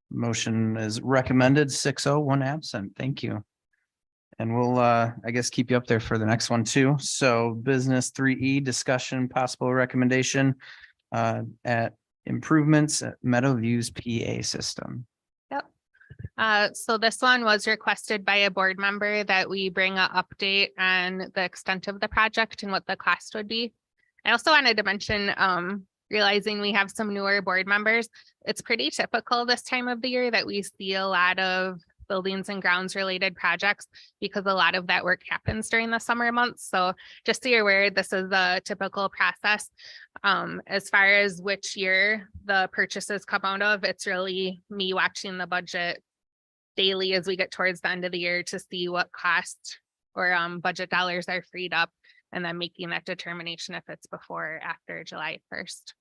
Motion is recommended 6-0, 1 absent. Thank you. And we'll, I guess, keep you up there for the next one too. So business 3E, discussion, possible recommendation at improvements at Meadowview's PA system. So this one was requested by a board member that we bring an update on the extent of the project and what the cost would be. I also wanted to mention, realizing we have some newer board members, it's pretty typical this time of the year that we see a lot of buildings and grounds related projects because a lot of that work happens during the summer months. So just so you're aware, this is a typical process. As far as which year the purchases come out of, it's really me watching the budget daily as we get towards the end of the year to see what cost or budget dollars are freed up, and then making that determination if it's before or after July 1st.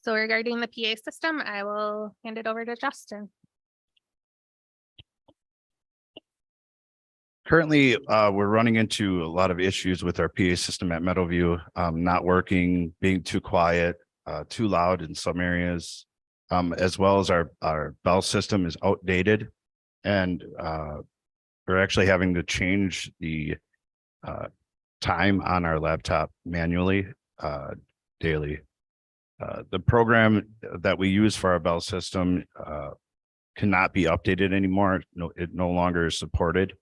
So regarding the PA system, I will hand it over to Justin. Currently, we're running into a lot of issues with our PA system at Meadowview, not working, being too quiet, too loud in some areas, as well as our bell system is outdated. And we're actually having to change the time on our laptop manually daily. The program that we use for our bell system cannot be updated anymore. No, it no longer is supported.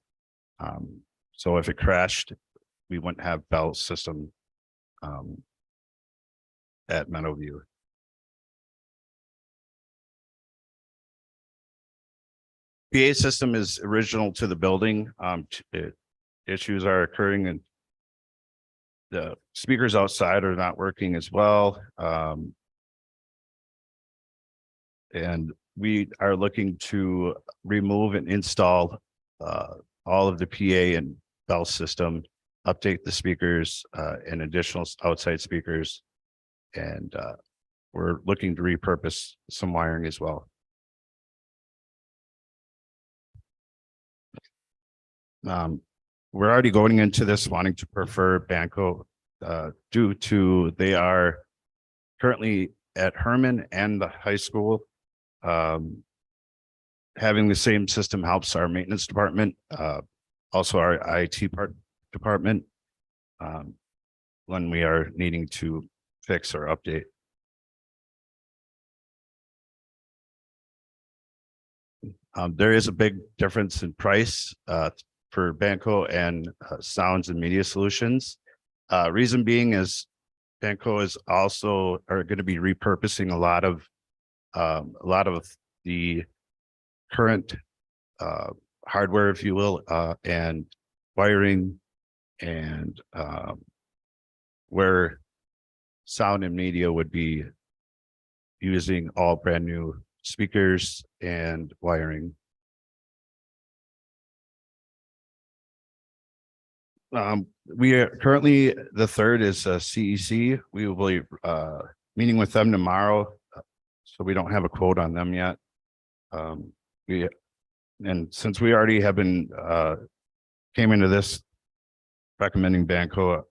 So if it crashed, we wouldn't have bell system at Meadowview. PA system is original to the building. Issues are occurring and the speakers outside are not working as well. And we are looking to remove and install all of the PA and bell system, update the speakers and additional outside speakers. And we're looking to repurpose some wiring as well. We're already going into this wanting to prefer Banco due to they are currently at Herman and the high school. Having the same system helps our maintenance department, also our IT department when we are needing to fix or update. There is a big difference in price for Banco and Sounds and Media Solutions. Reason being is Banco is also are going to be repurposing a lot of the current hardware, if you will, and wiring, and where Sound and Media would be using all brand new speakers and wiring. We are currently, the third is CEC. We will be meeting with them tomorrow, so we don't have a quote on them yet. And since we already have been came into this recommending Banco,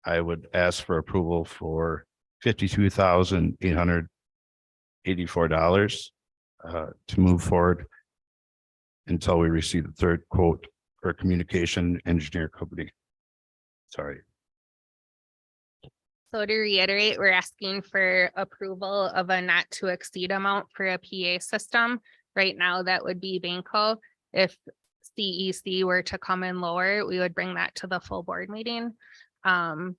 I would ask for approval for $52,884 to move forward until we receive the third quote for a communication engineer company. Sorry. So to reiterate, we're asking for approval of a not to exceed amount for a PA system. Right now, that would be Banco. If CEC were to come in lower, we would bring that to the full board meeting. But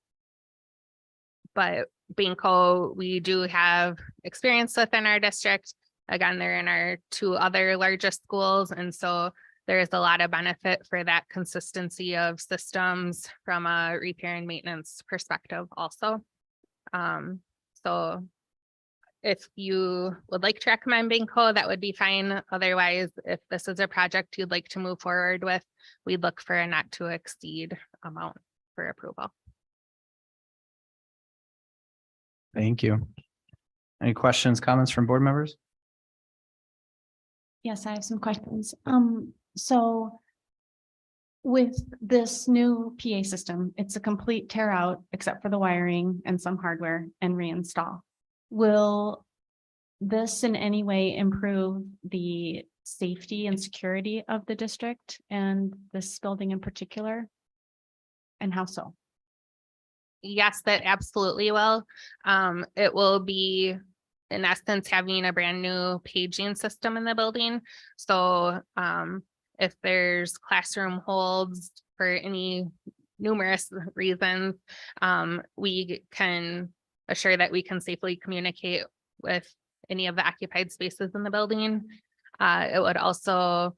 Banco, we do have experience within our district. Again, they're in our two other largest schools. And so there is a lot of benefit for that consistency of systems from a repair and maintenance perspective also. So if you would like to recommend Banco, that would be fine. Otherwise, if this is a project you'd like to move forward with, we'd look for a not to exceed amount for approval. Thank you. Any questions, comments from board members? Yes, I have some questions. So with this new PA system, it's a complete tear out except for the wiring and some hardware and reinstall. Will this in any way improve the safety and security of the district and this building in particular? And how so? Yes, that absolutely will. It will be, in essence, having a brand new paging system in the building. So if there's classroom holds for any numerous reasons, we can assure that we can safely communicate with any of the occupied spaces in the building. It would also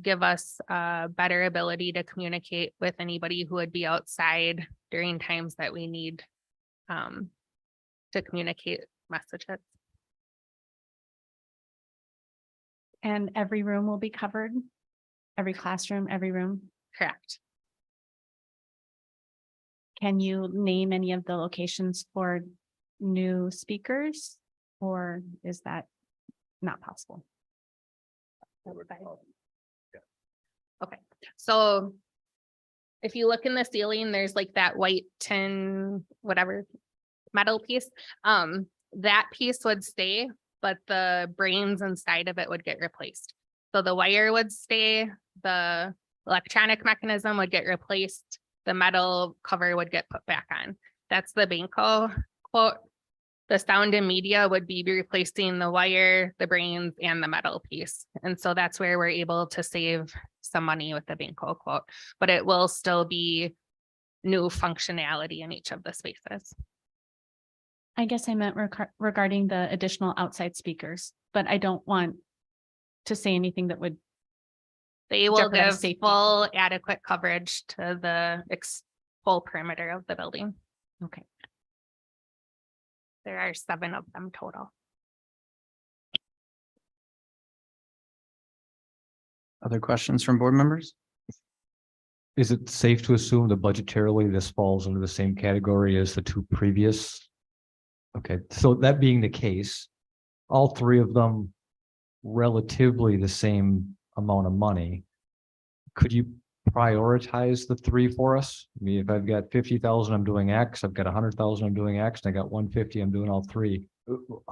give us a better ability to communicate with anybody who would be outside during times that we need to communicate messages. And every room will be covered? Every classroom, every room? Correct. Can you name any of the locations for new speakers? Or is that not possible? Okay, so if you look in the ceiling, there's like that white tin, whatever, metal piece. That piece would stay, but the brains inside of it would get replaced. So the wire would stay, the electronic mechanism would get replaced, the metal cover would get put back on. That's the Banco quote. The sound and media would be replacing the wire, the brains, and the metal piece. And so that's where we're able to save some money with the Banco quote, but it will still be new functionality in each of the spaces. I guess I meant regarding the additional outside speakers, but I don't want to say anything that would. They will Jeopardize give safety. full adequate coverage to the whole perimeter of the building. Okay. There are 7 of them total. Other questions from board members? Is it safe to assume that budgetarily this falls under the same category as the 2 previous? Okay, so that being the case, all 3 of them relatively the same amount of money. Could you prioritize the 3 for us? I mean, if I've got 50,000, I'm doing X, I've got 100,000, I'm doing X, and I got 150, I'm doing all 3.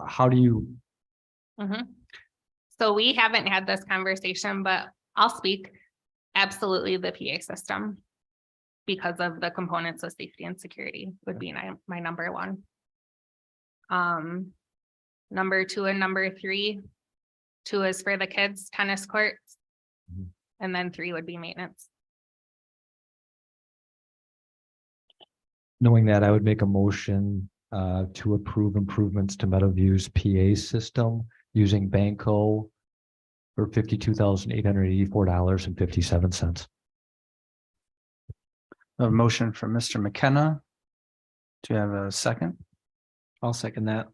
How do you? So we haven't had this conversation, but I'll speak. Absolutely the PA system, because of the components of safety and security, would be my number 1. Number 2 and number 3. 2 is for the kids' tennis courts. And then 3 would be maintenance. Knowing that, I would make a motion to approve improvements to Meadowview's PA system using Banco for $52,884.57. A motion from Mr. McKenna. Do you have a second? I'll second that.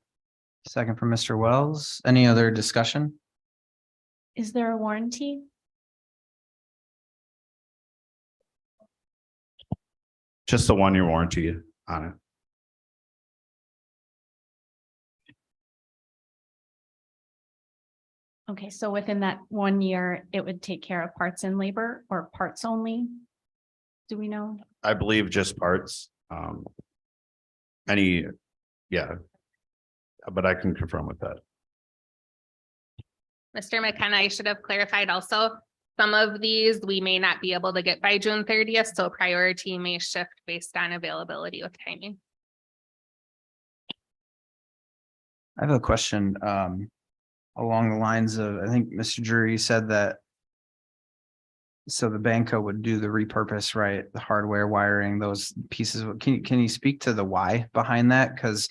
Second from Mr. Wells. Any other discussion? Is there a warranty? Just a 1-year warranty on it. Okay, so within that 1 year, it would take care of parts and labor or parts only? Do we know? I believe just parts. Yeah. But I can confirm with that. Mr. McKenna, I should have clarified also, some of these we may not be able to get by June 30th, so priority may shift based on availability with timing. I have a question along the lines of, I think Mr. Drury said that. So the Banco would do the repurpose, right? The hardware wiring, those pieces. Can you speak to the why behind that? Because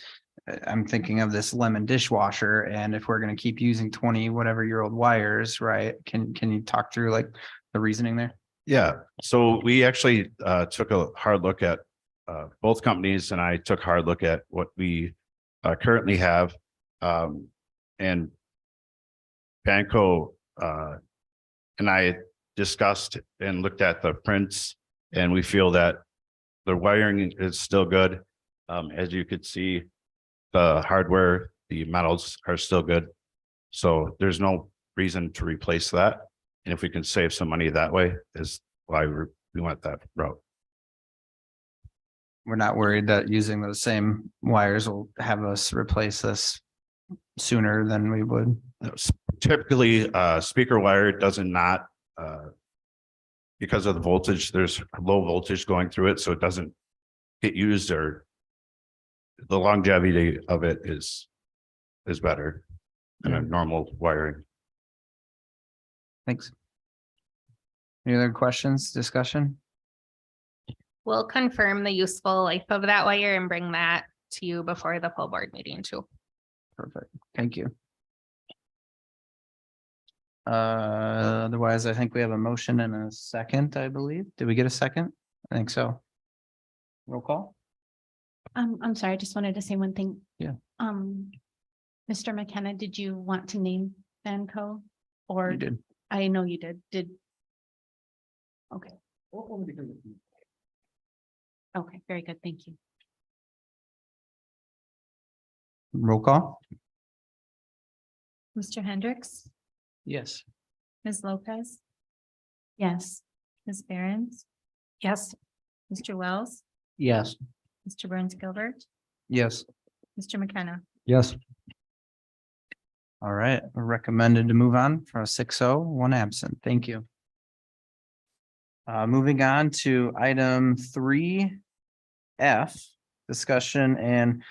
I'm thinking of this lemon dishwasher, and if we're going to keep using 20 whatever year old wires, right? Can you talk through like the reasoning there? Yeah, so we actually took a hard look at both companies, and I took a hard look at what we currently have. And Banco and I discussed and looked at the prints, and we feel that the wiring is still good. As you could see, the hardware, the metals are still good. So there's no reason to replace that. And if we can save some money that way, is why we went that route. we're not worried that using those same wires will have us replace this sooner than we would. Typically, speaker wire does not, because of the voltage, there's low voltage going through it, so it doesn't get used, or the longevity of it is better than a normal wiring. Thanks. Any other questions, discussion? We'll confirm the useful life of that wire and bring that to you before the full board meeting too. Perfect, thank you. Otherwise, I think we have a motion and a second, I believe. Did we get a second? I think so. Roll call? I'm sorry, I just wanted to say one thing. Yeah. Mr. McKenna, did you want to name Vanco? Or You did. I know you did. Okay. Okay, very good. Thank you. Roll call? Mr. Hendricks, Yes. Ms. Lopez, Yes. Ms. Behrens. Yes. Mr. Wells, Yes. Mr. Burns Gilbert, Yes. Mr. McKenna. Yes. All right, we're recommended to move on for a 6-0, 1 absent. Thank you. Moving on to item 3F, discussion and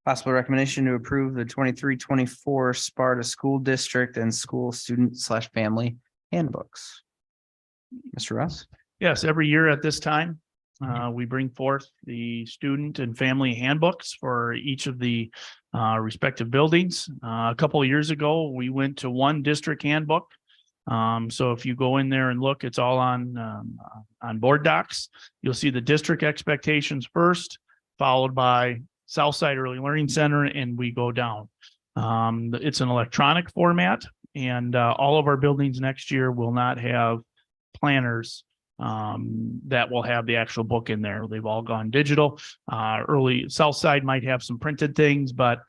possible recommendation to approve the 23-24 Sparta School District and School Student/Family Handbooks. Mr. Russ? Yes, every year at this time, we bring forth the student and family handbooks for each of the respective buildings. A couple of years ago, we went to one district handbook. So if you go in there and look, it's all on board docs. You'll see the district expectations first, followed by Southside Early Learning Center, and we go down. It's an electronic format, and all of our buildings next year will not have planners that will have the actual book in there. They've all gone digital. Early Southside might have some printed things, but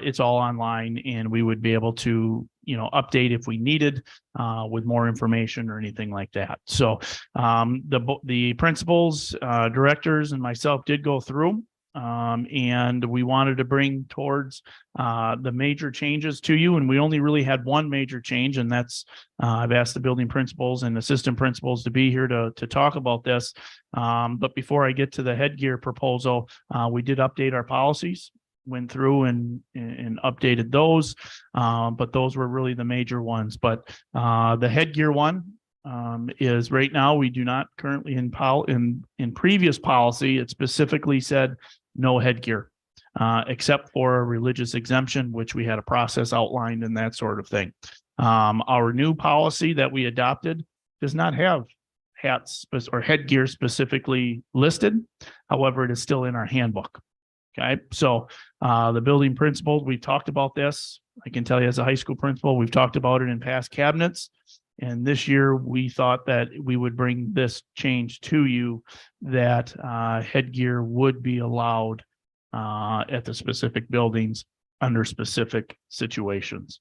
it's all online, and we would be able to, update if we needed with more information or anything like that. So the principals, directors, and myself did go through. And we wanted to bring towards the major changes to you, and we only really had one major change, and that's I've asked the building principals and assistant principals to be here to talk about this. But before I get to the headgear proposal, we did update our policies, went through and updated those, but those were really the major ones. But the headgear one is right now we do not currently in previous policy, it specifically said no headgear, except for a religious exemption, which we had a process outlined and that sort of thing. Our new policy that we adopted does not have hats or headgear specifically listed. However, it is still in our handbook. Okay, so the building principals, we talked about this. I can tell you as a high school principal, we've talked about it in past cabinets. And this year we thought that we would bring this change to you, that headgear would be allowed at the specific buildings under specific situations.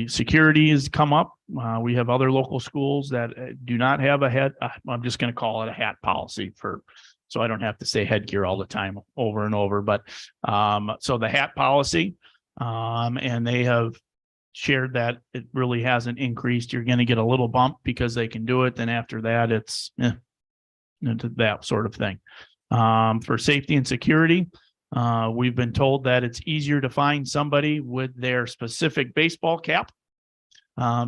Security has come up. We have other local schools that do not have a I'm just going to call it a hat policy so I don't have to say headgear all the time over and over. But so the hat policy, and they have shared that it really hasn't increased. You're going to get a little bump because they can do it. Then after that, it's that sort of thing. For safety and security, we've been told that it's easier to find somebody with their specific baseball cap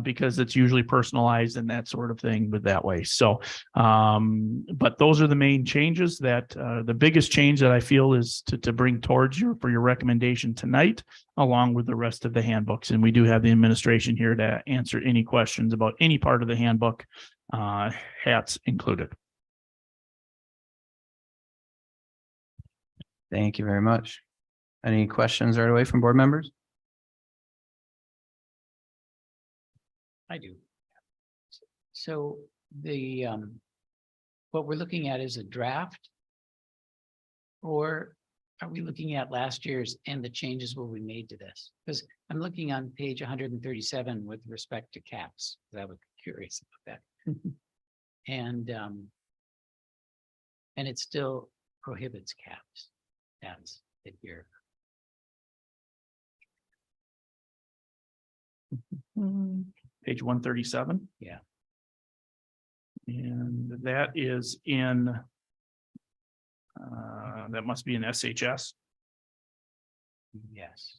because it's usually personalized and that sort of thing with that way. So, but those are the main changes that the biggest change that I feel is to bring towards you for your recommendation tonight, along with the rest of the handbooks. And we do have the administration here to answer any questions about any part of the handbook, hats included. Thank you very much. Any questions right away from board members? I do. So the what we're looking at is a draft, or are we looking at last year's and the changes will be made to this? Because I'm looking on page 137 with respect to caps. I was curious about that. And and it still prohibits caps. That's it here. Page 137. Yeah. And that is in, that must be in SHS. Yes.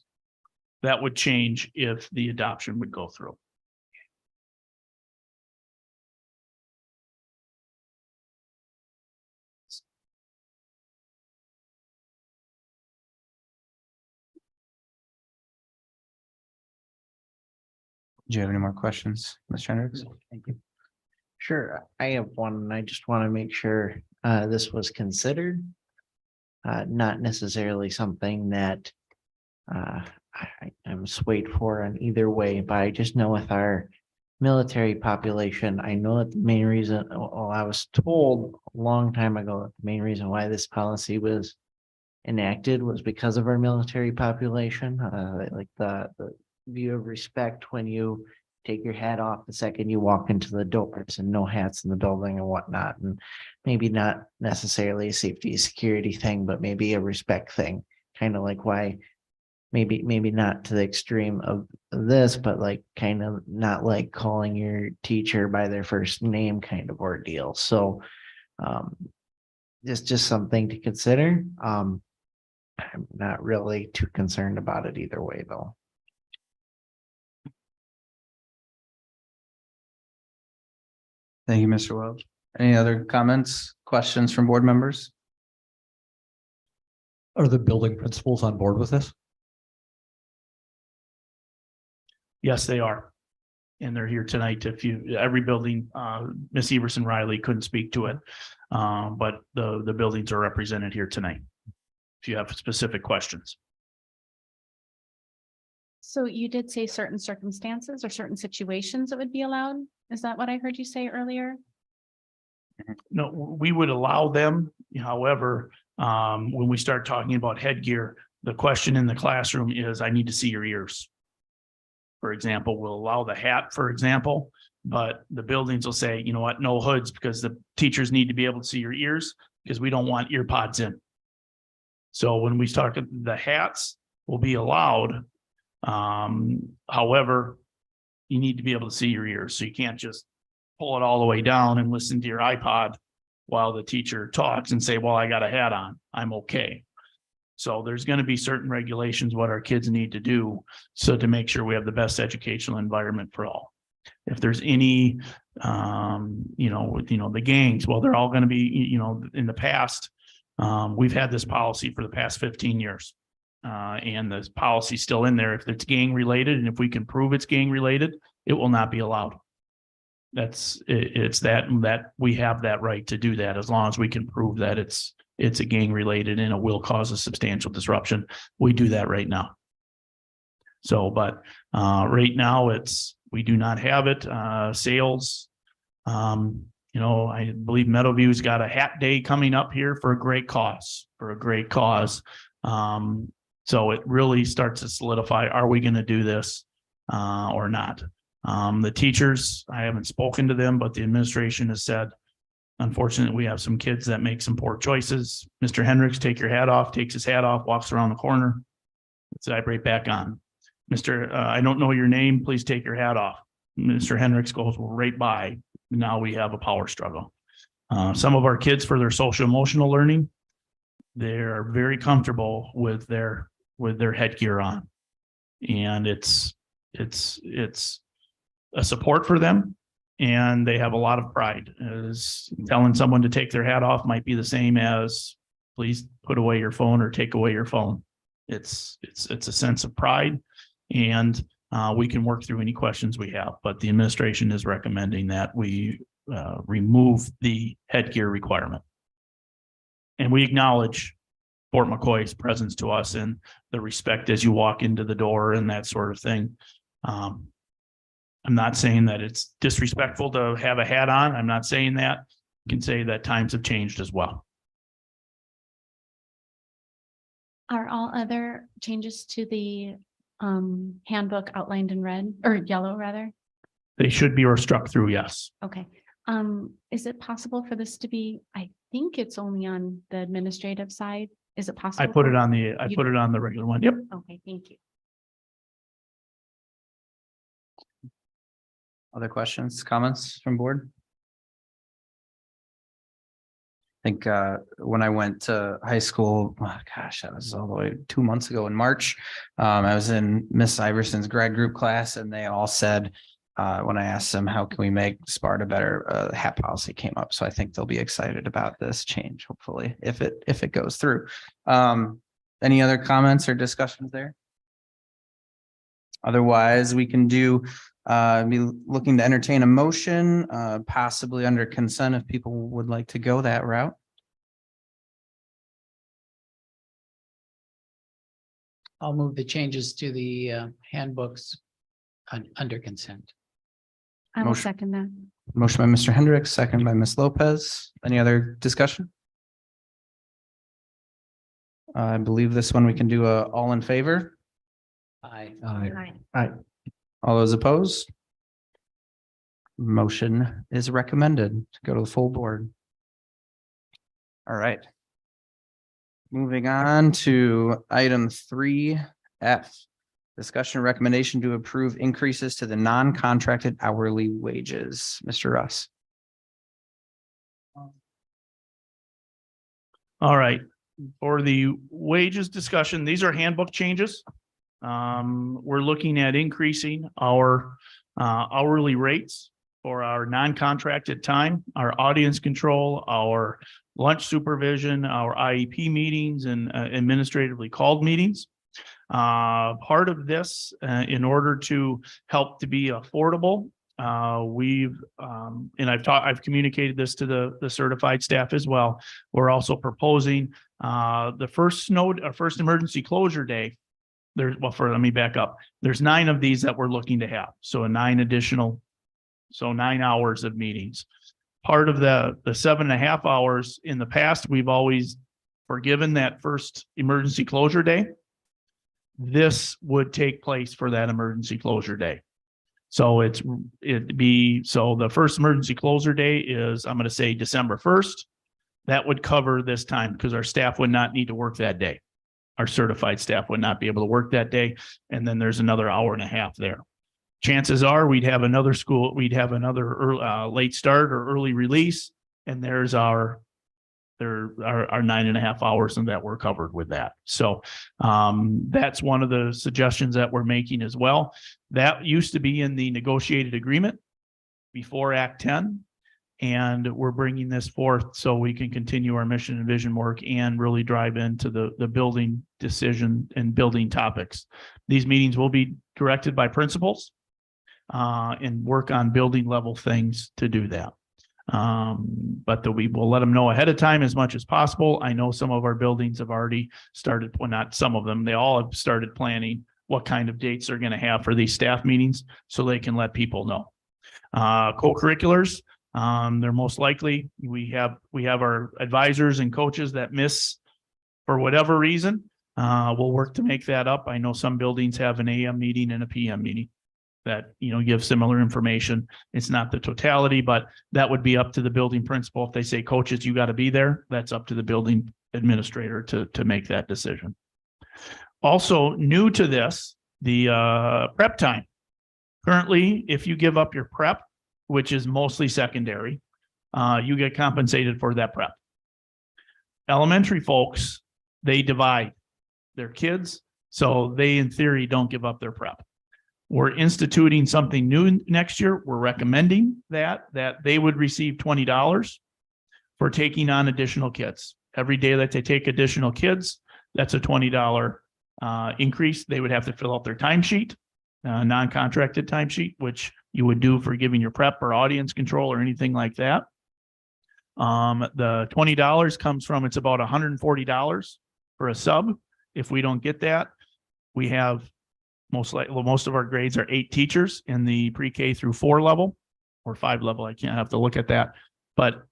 That would change if the adoption would go through. Do you have any more questions, Mr. Hendricks? Thank you. Sure, I have one, and I just want to make sure this was considered. Not necessarily something that I'm swayed for in either way, but I just know with our military population, I know that the main reason, well, I was told a long time ago that the main reason why this policy was enacted was because of our military population, like the view of respect when you take your hat off the second you walk into the doors, and no hats in the building and whatnot. And maybe not necessarily a safety security thing, but maybe a respect thing, kind of like why maybe not to the extreme of this, but like kind of not like calling your teacher by their first name kind of ordeal. So just something to consider. I'm not really too concerned about it either way, though. Thank you, Mr. Wells. Any other comments, questions from board members? Are the building principals on board with this? Yes, they are. And they're here tonight. If you, every building, Miss Everson Riley couldn't speak to it. But the buildings are represented here tonight. If you have specific questions. So you did say certain circumstances or certain situations that would be allowed? Is that what I heard you say earlier? No, we would allow them. However, when we start talking about headgear, the question in the classroom is, I need to see your ears. For example, we'll allow the hat, for example, but the buildings will say, you know what, no hoods, because the teachers need to be able to see your ears, because we don't want ear pods in. So when we start, the hats will be allowed. However, you need to be able to see your ears. So you can't just pull it all the way down and listen to your iPod while the teacher talks and say, well, I got a hat on, I'm okay. So there's going to be certain regulations, what our kids need to do. So to make sure we have the best educational environment for all. If there's any, the gangs, well, they're all going to be, in the past, we've had this policy for the past 15 years. And this policy is still in there. If it's gang related, and if we can prove it's gang related, it will not be allowed. It's that we have that right to do that as long as we can prove that it's a gang related and it will cause a substantial disruption. We do that right now. So, but right now we do not have it. Sales, I believe Meadowview's got a hat day coming up here for a great cause. So it really starts to solidify, are we going to do this or not? The teachers, I haven't spoken to them, but the administration has said, unfortunately, we have some kids that make some poor choices. Mr. Hendricks, take your hat off, takes his hat off, walks around the corner. It's right back on. Mr. I don't know your name, please take your hat off. Mr. Hendricks goes right by. Now we have a power struggle. Some of our kids, for their social emotional learning, they're very comfortable with their headgear on, and it's a support for them, and they have a lot of pride. As telling someone to take their hat off might be the same as please put away your phone or take away your phone. It's a sense of pride, and we can work through any questions we have, but the administration is recommending that we remove the headgear requirement. And we acknowledge Fort McCoy's presence to us and the respect as you walk into the door and that sort of thing. I'm not saying that it's disrespectful to have a hat on. I'm not saying that. I can say that times have changed as well. Are all other changes to the handbook outlined in red or yellow rather? They should be or struck through, yes. Okay. Is it possible for this to be, I think it's only on the administrative side. Is it possible? I put it for- on the, I You- put it on the regular one. Yep. Okay, thank you. Other questions, comments from board? I think when I went to high school, oh, gosh, that was all the way 2 months ago in March. I was in Miss Iverson's grad group class and they all said, when I asked them, how can we make Sparta better, hat policy came up. So I think they'll be excited about this change, hopefully, if it goes through. Any other comments or discussions there? Otherwise, we can do be looking to entertain a motion, possibly under consent if people would like to go that route. I'll move the changes to the handbooks under consent. I will Motion. second that. Motion by Mr. Hendricks, second by Ms. Lopez. Any other discussion? I believe this one we can do a all in favor. Aye. All those opposed? Motion is recommended to go to the full board. All right. Moving on to item 3F. Discussion recommendation to approve increases to the non-contracted hourly wages. Mr. Russ. All right, for the wages discussion, these are handbook changes. We're looking at increasing our hourly rates for our non-contracted time, our audience control, our lunch supervision, our IEP meetings and administratively called meetings. Part of this, in order to help to be affordable, and I've communicated this to the certified staff as well. We're also proposing the first emergency closure day. Let me back up. There's 9 of these that we're looking to have. So 9 hours of meetings. Part of the 7.5 hours in the past, we've always forgiven that first emergency closure day. This would take place for that emergency closure day. So the first emergency closure day is, I'm going to say December 1st. That would cover this time because our staff would not need to work that day. Our certified staff would not be able to work that day. And then there's another hour and a half there. Chances are we'd have another late start or early release. And there's our 9.5 hours and that we're covered with that. So that's one of the suggestions that we're making as well. That used to be in the negotiated agreement before Act 10. And we're bringing this forth so we can continue our mission and vision work and really drive into the building decision and building topics. These meetings will be directed by principals and work on building level things to do that. But we will let them know ahead of time as much as possible. I know some of our buildings have already started, well, not some of them, they all have started planning what kind of dates they're going to have for these staff meetings so they can let people know. Co-curriculars, they're most likely, we have our advisors and coaches that miss for whatever reason. We'll work to make that up. I know some buildings have an AM meeting and a PM meeting that, give similar information. It's not the totality, but that would be up to the building principal. If they say, coaches, you got to be there, that's up to the building administrator to make that decision. Also new to this, the prep time. Currently, if you give up your prep, which is mostly secondary, you get compensated for that prep. Elementary folks, they divide their kids, so they in theory don't give up their prep. We're instituting something new next year. We're recommending that they would receive $20 for taking on additional kids. Every day that they take additional kids, that's a $20 increase. They would have to fill out their timesheet, non-contracted timesheet, which you would do for giving your prep or audience control or anything like that. The $20 comes from, it's about $140 for a sub. If we don't get that, we have most of our grades are 8 teachers in the pre-K through 4 level or 5 level. I can't have to look at that, but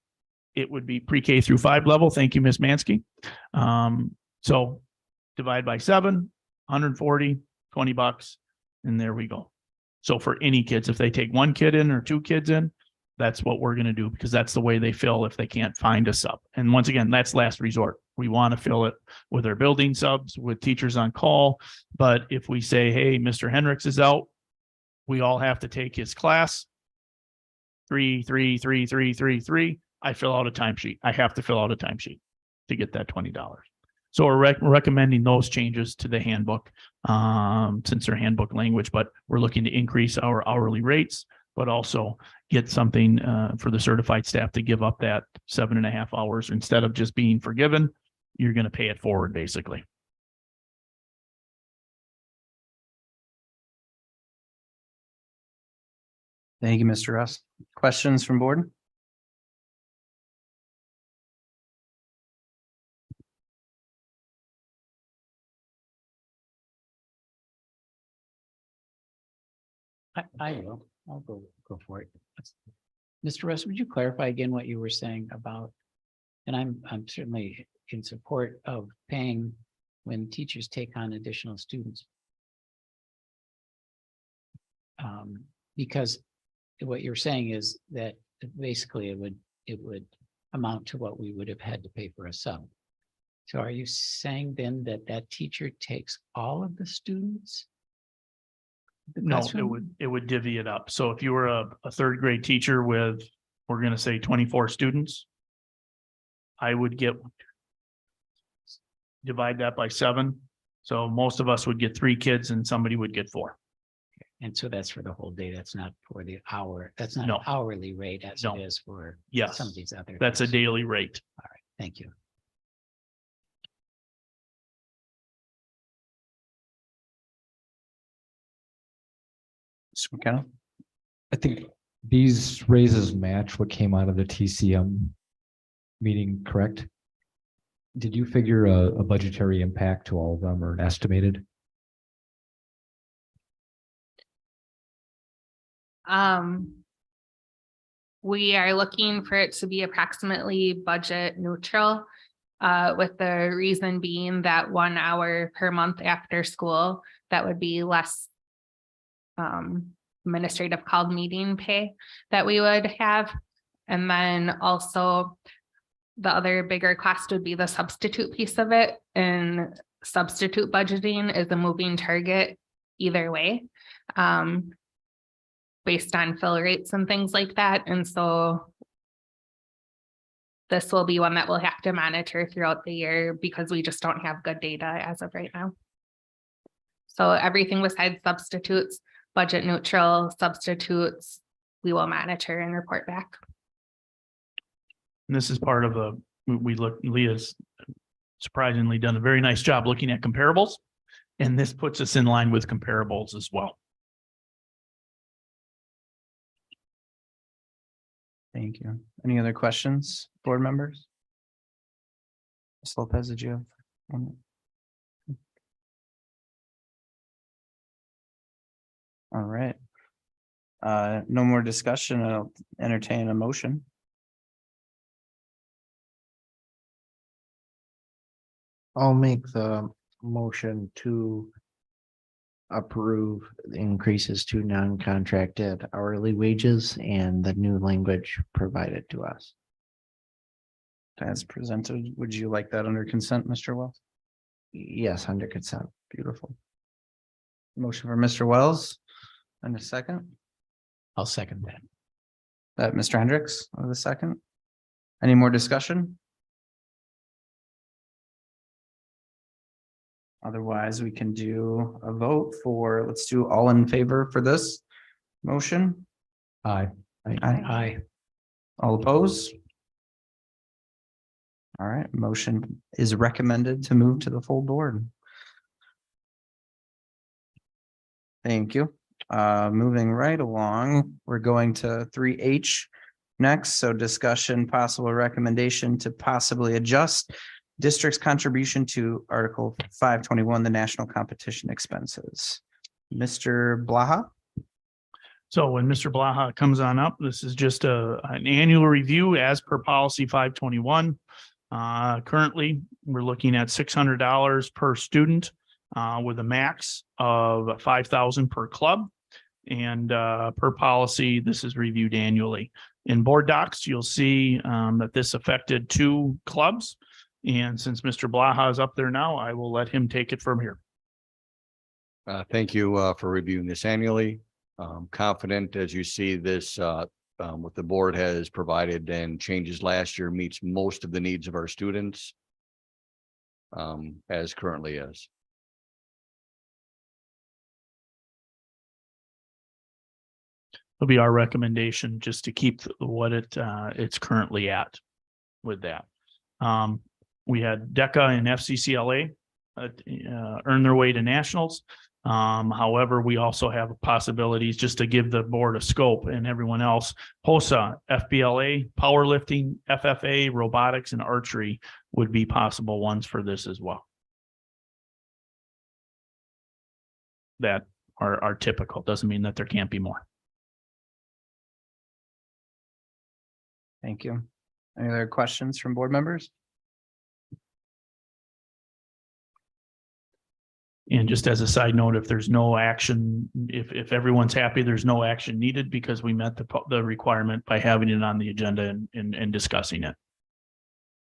it would be pre-K through 5 level. Thank you, Ms. Mansky. So divide by 7, 140, $20, and there we go. So for any kids, if they take 1 kid in or 2 kids in, That's what we're going to do because that's the way they fill if they can't find a sub. And once again, that's last resort. We want to fill it with our building subs, with teachers on call. But if we say, hey, Mr. Hendricks is out, we all have to take his class. 3, 3, 3, 3, 3, 3. I fill out a timesheet. I have to fill out a timesheet to get that $20. So we're recommending those changes to the handbook, since they're handbook language, but we're looking to increase our hourly rates, but also get something for the certified staff to give up that 7.5 hours instead of just being forgiven. You're going to pay it forward, basically. Thank you, Mr. Russ. Questions from board? I will. I'll go for it. Mr. Russ, would you clarify again what you were saying about, and I'm certainly in support of paying when teachers take on additional students. Because what you're saying is that basically it would amount to what we would have had to pay for a sub. So are you saying then that that teacher takes all of the students? No, it would divvy it up. So if you were a third grade teacher with, we're going to say 24 students, I would divide that by 7. So most of us would get 3 kids and somebody would get 4. And so that's for the whole day. That's not for the hour. That's not No. an hourly rate as No. it is for Yes, some of these other. that's a things. daily rate. All right, thank you. Mr. McKenna? I think these raises match what came out of the TCM meeting, correct? Did you figure a budgetary impact to all of them or an estimated? We are looking for it to be approximately budget neutral, with the reason being that 1 hour per month after school, that would be less administrative called meeting pay that we would have. And then also the other bigger cost would be the substitute piece of it, and substitute budgeting is a moving target either way, based on fill rates and things like that. And so this will be one that we'll have to monitor throughout the year because we just don't have good data as of right now. So everything besides substitutes, budget neutral, substitutes, we will monitor and report back. And this is part of Leah's surprisingly done a very nice job looking at comparables. And this puts us in line with comparables as well. Thank you. Any other questions, board members? Ms. Lopez, did you have one? All right. No more discussion. I'll entertain a motion. I'll make the motion to approve the increases to non-contracted hourly wages and the new language provided to us. As presented, would you like that under consent, Mr. Wells? Yes, under consent. Beautiful. Motion for Mr. Wells and a second. I'll second that. That Mr. Hendricks with a second. Any more discussion? Otherwise, we can do a vote for, let's do all in favor for this motion. Aye. Aye. All opposed? All right, motion is recommended to move to the full board. Thank you. Moving right along, we're going to 3H next. So discussion, possible recommendation to possibly adjust district's contribution to Article 521, the national competition expenses. Mr. Blaha? So when Mr. Blaha comes on up, this is just an annual review as per policy 521. Currently, we're looking at $600 per student with a max of $5,000 per club. And per policy, this is reviewed annually. In board docs, you'll see that this affected 2 clubs. And since Mr. Blaha is up there now, I will let him take it from here. Thank you for reviewing this annually. Confident as you see this, what the board has provided and changes last year meets most of the needs of our students as currently is. It'll be our recommendation just to keep what it's currently at with that. We had DECA and FCCLA earn their way to nationals. However, we also have possibilities just to give the board a scope and everyone else. HOSA, FBLA, powerlifting, FFA, robotics, and archery would be possible ones for this as well. That are typical. Doesn't mean that there can't be more. Thank you. Any other questions from board members? And just as a side note, if there's no action, if everyone's happy, there's no action needed because we met the requirement by having it on the agenda and discussing it.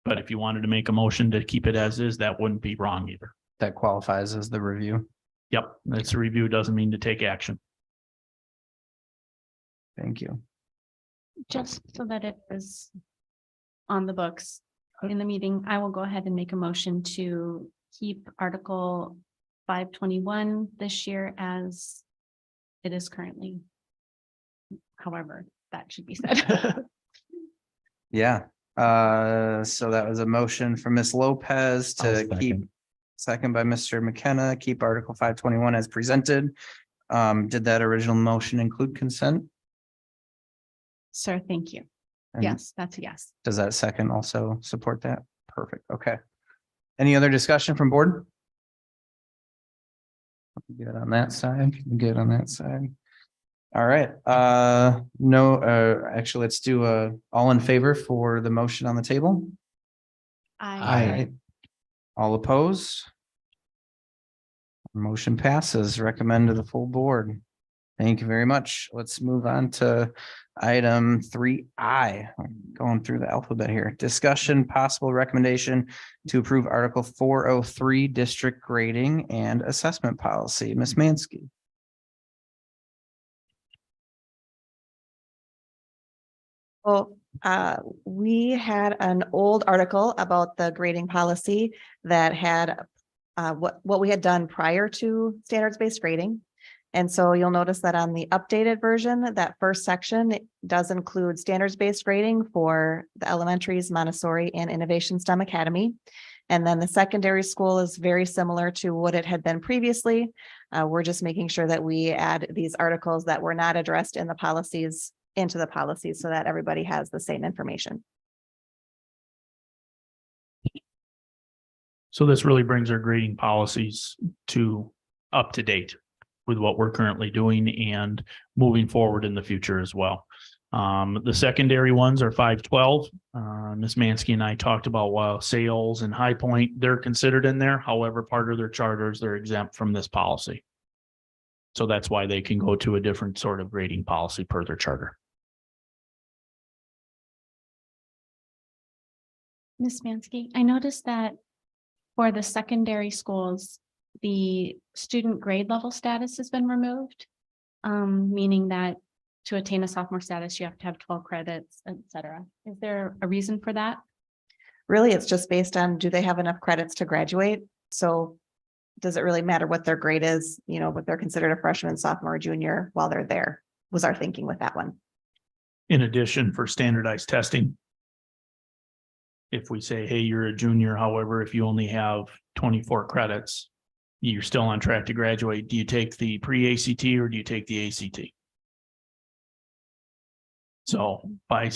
But if you wanted to make a motion to keep it as is, that wouldn't be wrong either. That qualifies as the review. Yep, that's a review, doesn't mean to take action. Thank you. Just so that it is on the books in the meeting, I will go ahead and make a motion to keep Article 521 this year as it is currently. However, that should be said. Yeah. So that was a motion from Ms. Lopez to keep, second by Mr. McKenna, keep Article 521 as presented. Did that original motion include consent? Sir, thank you. And Yes, that's a yes. Does that second also support that? Perfect. Okay. Any other discussion from board? Good on that side. Good on that side. All right. No, actually, let's do all in favor for the motion on the table. I All opposed? Motion passes. Recommend to the full board. Thank you very much. Let's move on to item 3I. Going through the alphabet here. Discussion, possible recommendation to approve Article 403 district grading and assessment policy. Ms. Mansky. Well, we had an old article about the grading policy that had what we had done prior to standards-based grading. And so you'll notice that on the updated version, that first section does include standards-based grading for the elementaries, Montessori, and Innovation STEM Academy. And then the secondary school is very similar to what it had been previously. We're just making sure that we add these articles that were not addressed in the policies into the policies so that everybody has the same information. So this really brings our grading policies to up to date with what we're currently doing and moving forward in the future as well. The secondary ones are 512. Ms. Mansky and I talked about while Sales and High Point, they're considered in there. However, part of their charters, they're exempt from this policy. So that's why they can go to a different sort of grading policy per their charter. Ms. Mansky, I noticed that for the secondary schools, the student grade level status has been removed, meaning that to attain a sophomore status, you have to have 12 credits, et cetera. Is there a reason for that? Really, it's just based on, do they have enough credits to graduate? So does it really matter what their grade is, you know, what they're considered a freshman, sophomore, junior while they're there, was our thinking with that one. In addition, for standardized testing, if we say, hey, you're a junior, however, if you only have 24 credits, you're still on track to graduate. Do you take the pre-ACT or do you take the ACT? So by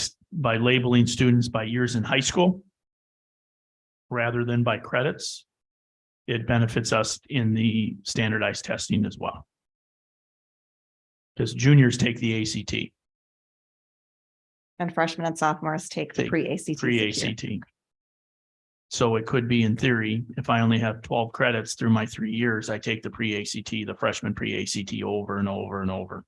labeling students by years in high school rather than by credits, it benefits us in the standardized testing as well. Because juniors take the ACT. And freshmen and sophomores take the pre-ACT. Pre-ACT. So it could be in theory, if I only have 12 credits through my 3 years, I take the pre-ACT, the freshman pre-ACT over and over and over.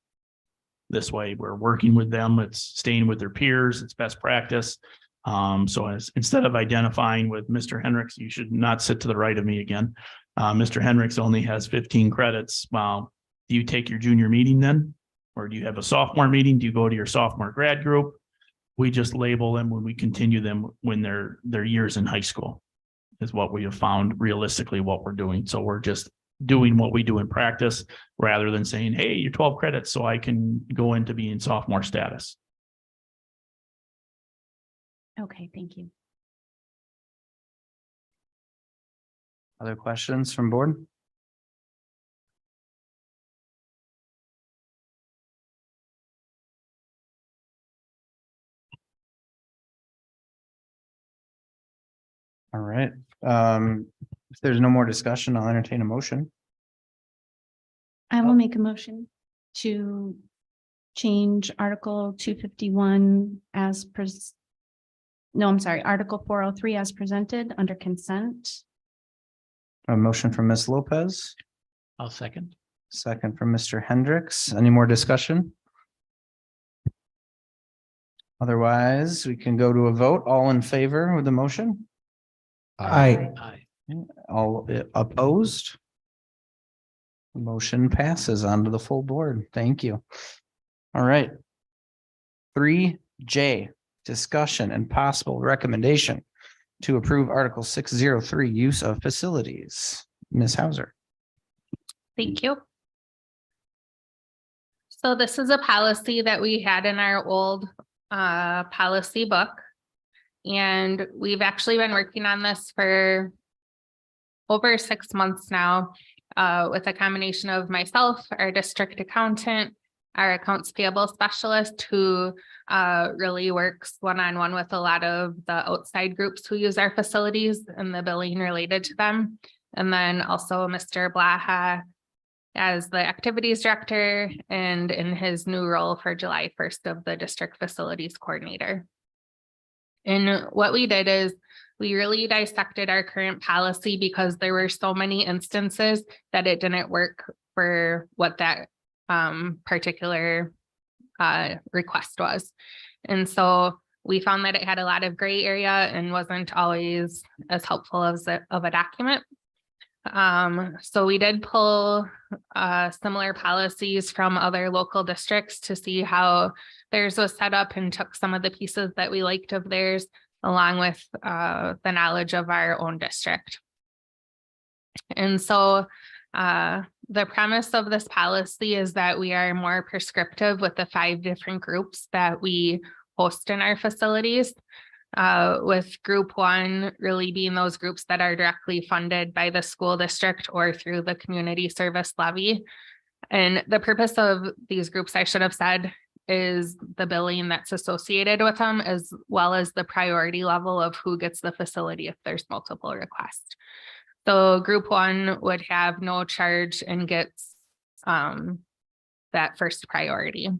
This way, we're working with them. It's staying with their peers. It's best practice. So instead of identifying with Mr. Hendricks, you should not sit to the right of me again. Mr. Hendricks only has 15 credits. Well, do you take your junior meeting then? Or do you have a sophomore meeting? Do you go to your sophomore grad group? We just label them when we continue them when their years in high school is what we have found realistically what we're doing. So we're just doing what we do in practice rather than saying, hey, you're 12 credits, so I can go into being sophomore status. Okay, thank you. Other questions from board? All right, if there's no more discussion, I'll entertain a motion. I will make a motion to change Article 251 as Article 403 as presented under consent. A motion from Ms. Lopez, I'll second. second from Mr. Hendricks. Any more discussion? Otherwise, we can go to a vote. All in favor of the motion? Aye. Aye. All opposed? Motion passes onto the full board. Thank you. All right. 3J, discussion and possible recommendation to approve Article 603, use of facilities. Ms. Hauser. Thank you. So this is a policy that we had in our old policy book. And we've actually been working on this for over 6 months now with a combination of myself, our district accountant, our accounts payable specialist who really works one-on-one with a lot of the outside groups who use our facilities and the billing related to them. And then also Mr. Blaha as the activities director and in his new role for July 1st of the district facilities coordinator. And what we did is we really dissected our current policy because there were so many instances that it didn't work for what that particular request was. And so we found that it had a lot of gray area and wasn't always as helpful as of a document. So we did pull similar policies from other local districts to see how theirs was set up and took some of the pieces that we liked of theirs along with the knowledge of our own district. And so the premise of this policy is that we are more prescriptive with the 5 different groups that we host in our facilities. With group 1 really being those groups that are directly funded by the school district or through the community service levy. And the purpose of these groups, I should have said, is the billing that's associated with them, as well as the priority level of who gets the facility if there's multiple requests. So group 1 would have no charge and gets that first priority.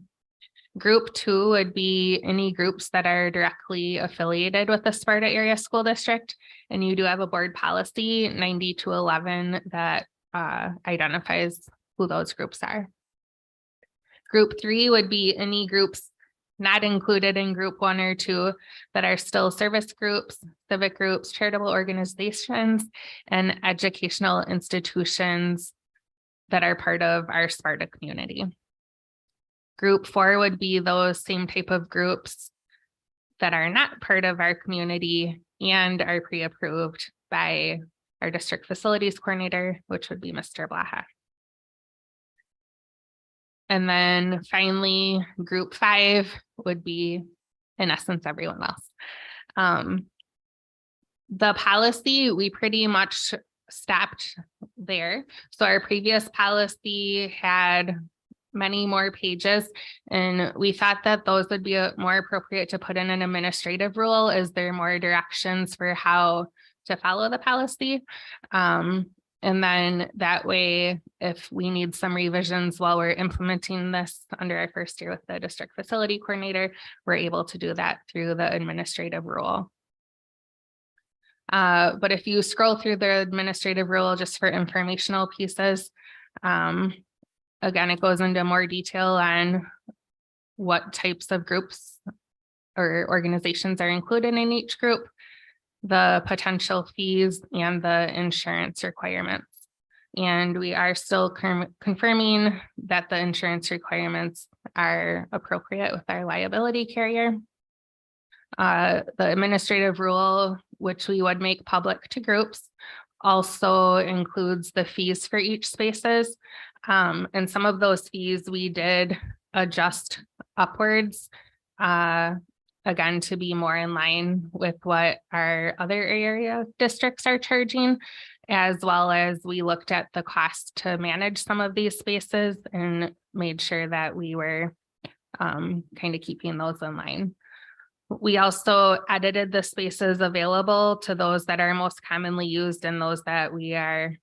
Group 2 would be any groups that are directly affiliated with the Sparta Area School District. And you do have a board policy 90-11 that identifies who those groups are. Group 3 would be any groups not included in group 1 or 2 that are still service groups, civic groups, charitable organizations, and educational institutions that are part of our Sparta community. Group 4 would be those same type of groups that are not part of our community and are pre-approved by our district facilities coordinator, which would be Mr. Blaha. And then finally, group 5 would be, in essence, everyone else. The policy, we pretty much stopped there. So our previous policy had many more pages, and we thought that those would be more appropriate to put in an administrative rule as there are more directions for how to follow the policy. And then that way, if we need some revisions while we're implementing this under our first year with the district facility coordinator, we're able to do that through the administrative rule. But if you scroll through the administrative rule just for informational pieces, again, it goes into more detail on what types of groups or organizations are included in each group, the potential fees, and the insurance requirements. And we are still confirming that the insurance requirements are appropriate with our liability carrier. The administrative rule, which we would make public to groups, also includes the fees for each spaces. And some of those fees we did adjust upwards, again, to be more in line with what our other area districts are charging, as well as we looked at the cost to manage some of these spaces and made sure that we were kind of keeping those in line. We also edited the spaces available to those that are most commonly used and those that we are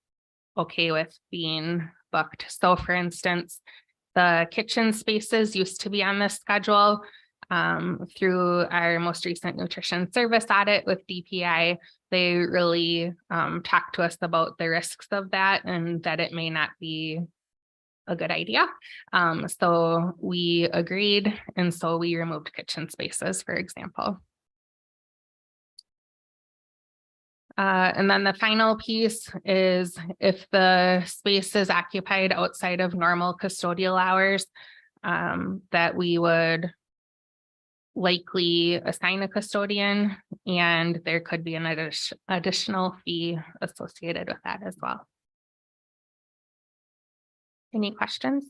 okay with being booked. So for instance, the kitchen spaces used to be on this schedule. Through our most recent nutrition service audit with DPI, they really talked to us about the risks of that and that it may not be a good idea. So we agreed, and so we removed kitchen spaces, for example. And then the final piece is if the space is occupied outside of normal custodial hours, that we would likely assign a custodian, and there could be an additional fee associated with that as well. Any questions?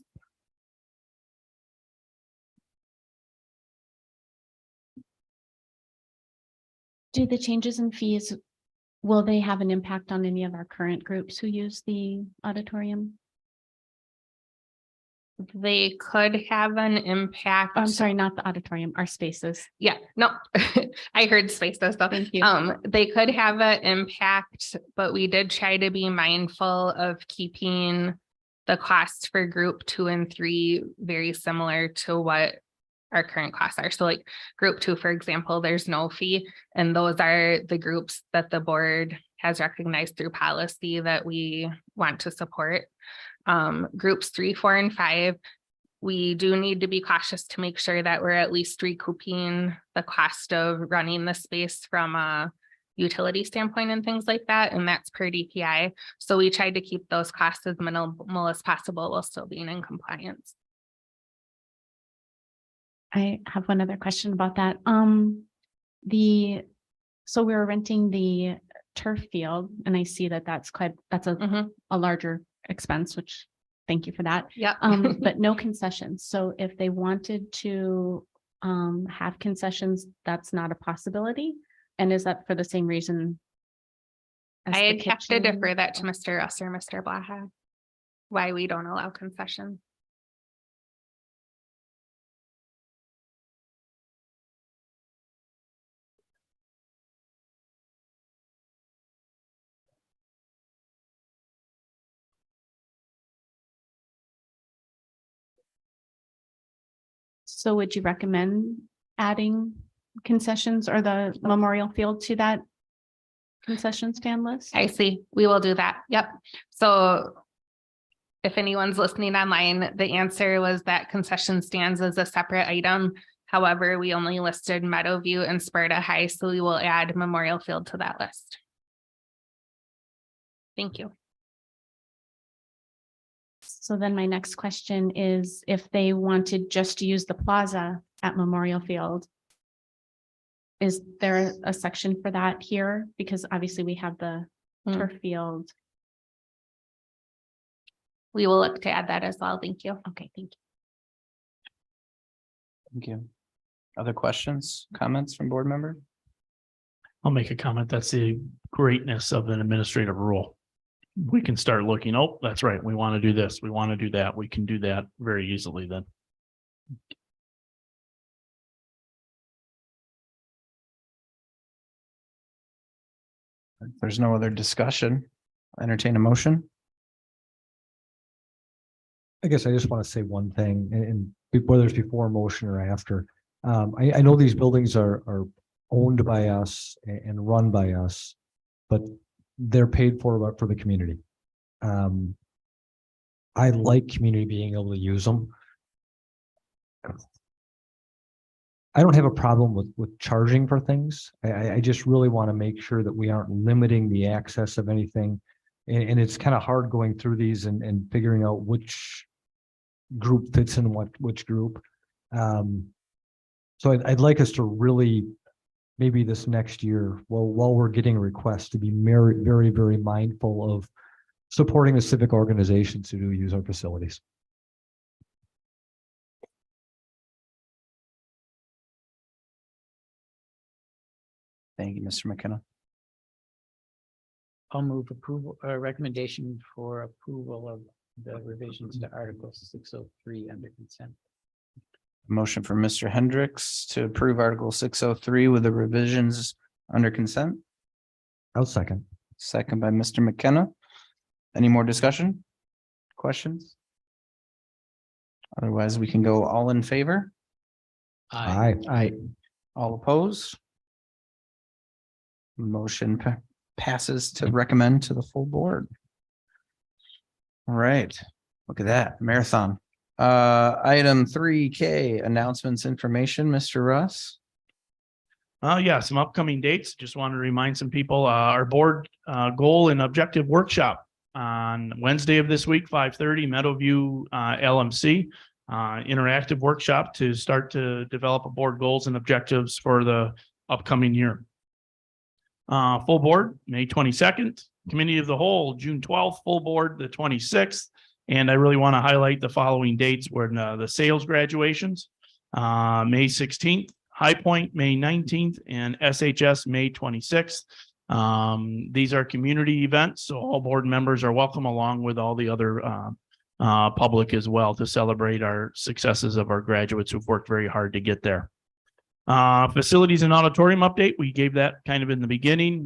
Do the changes in fees, will they have an impact on any of our current groups who use the auditorium? They could have an impact. Oh, I'm sorry, not the auditorium, our spaces. Yeah, no, I heard spaces. So, Thank you. they could have an impact, but we did try to be mindful of keeping the costs for group 2 and 3 very similar to what our current costs are. So like group 2, for example, there's no fee, and those are the groups that the board has recognized through policy that we want to support. Groups 3, 4, and 5, we do need to be cautious to make sure that we're at least recouping the cost of running the space from a utility standpoint and things like that, and that's per DPI. So we tried to keep those costs as minimal as possible while still being in compliance. I have one other question about that. So we were renting the turf field, and I see that that's a larger expense, which thank you for that. Yeah. But no concessions. So if they wanted to have concessions, that's not a possibility. And is that for the same reason? as the I'd have to kitchen? defer that to Mr. Russ or Mr. Blaha, why we don't allow concessions. So would you recommend adding concessions or the memorial field to that concession stand list? I see. We will do that. Yep. So if anyone's listening online, the answer was that concession stands as a separate item. However, we only listed Meadowview and Sparta High, so we will add Memorial Field to that list. Thank you. So then my next question is, if they wanted just to use the plaza at Memorial Field, is there a section for that here? Because obviously we have the turf field. We will look to add that as well. Thank you. Okay, thank you. Thank you. Other questions, comments from board members? I'll make a comment. That's the greatness of an administrative rule. We can start looking, oh, that's right. We want to do this. We want to do that. We can do that very easily then. If there's no other discussion, entertain a motion. I guess I just want to say one thing, and whether it's before motion or after. I know these buildings are owned by us and run by us, but they're paid for the community. I like community being able to use them. I don't have a problem with charging for things. I just really want to make sure that we aren't limiting the access of anything. And it's kind of hard going through these and figuring out which group fits in which group. So I'd like us to really, maybe this next year, while we're getting requests, to be very, very, very mindful of supporting the civic organizations who do use our facilities. Thank you, Mr. McKenna. I'll move approval, recommendation for approval of the revisions to Article 603 under consent. Motion for Mr. Hendricks to approve Article 603 with the revisions under consent. I'll second. Second by Mr. McKenna. Any more discussion? Questions? Otherwise, we can go all in favor, Aye. all opposed. Motion passes to recommend to the full board. All right, look at that marathon. Item 3K, announcements information, Mr. Russ. Yeah, some upcoming dates. Just want to remind some people, our board goal and objective workshop on Wednesday of this week, 5:30, Meadowview LMC. Interactive workshop to start to develop a board goals and objectives for the upcoming year. Full board, May 22nd, committee of the whole, June 12th, full board, the 26th. And I really want to highlight the following dates where the sales graduations, May 16th, High Point, May 19th, and SHS, May 26th. These are community events, so all board members are welcome along with all the other public as well to celebrate our successes of our graduates who've worked very hard to get there. Facilities and auditorium update. We gave that kind of in the beginning.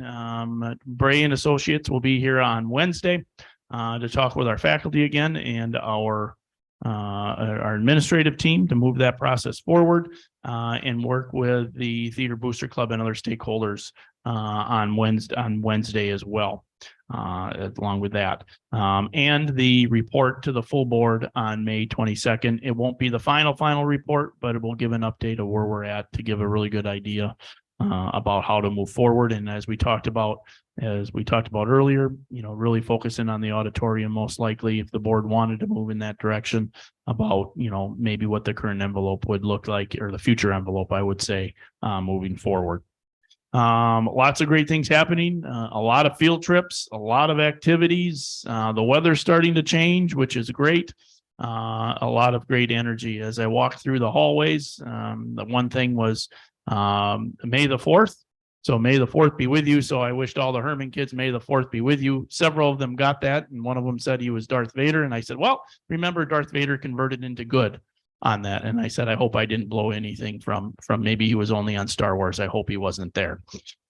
Bray and Associates will be here on Wednesday to talk with our faculty again and our administrative team to move that process forward and work with the Theater Booster Club and other stakeholders on Wednesday as well. Along with that, and the report to the full board on May 22nd. It won't be the final report, but it will give an update of where we're at to give a really good idea about how to move forward. And as we talked about earlier, really focusing on the auditorium, most likely if the board wanted to move in that direction about, maybe what the current envelope would look like, or the future envelope, I would say, moving forward. Lots of great things happening, a lot of field trips, a lot of activities. The weather's starting to change, which is great. A lot of great energy as I walk through the hallways. The one thing was May the 4th. So May the 4th be with you. So I wished all the Herman kids, May the 4th be with you. Several of them got that. And one of them said he was Darth Vader. And I said, well, remember Darth Vader converted into good on that. And I said, I hope I didn't blow anything from maybe he was only on Star Wars. I hope he wasn't there.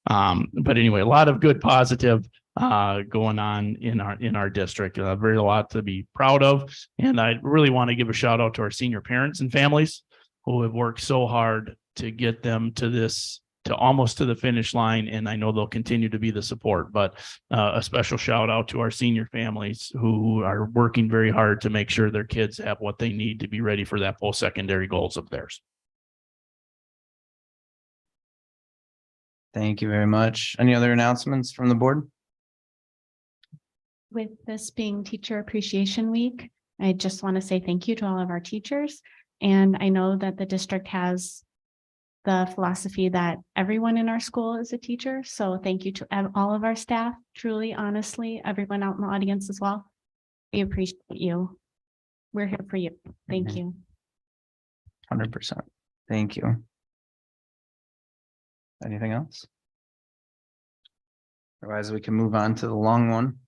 But anyway, a lot of good positive going on in our district. Very a lot to be proud of. And I really want to give a shout out to our senior parents and families who have worked so hard to get them to almost to the finish line. And I know they'll continue to be the support, but a special shout out to our senior families who are working very hard to make sure their kids have what they need to be ready for that post-secondary goals of theirs. Thank you very much. Any other announcements from the board? With this being Teacher Appreciation Week, I just want to say thank you to all of our teachers. And I know that the district has the philosophy that everyone in our school is a teacher. So thank you to all of our staff, truly, honestly, everyone out in the audience as well. We appreciate you. We're here for you. Thank you. 100%. Thank you. Anything else? Otherwise, we can move on to the long one.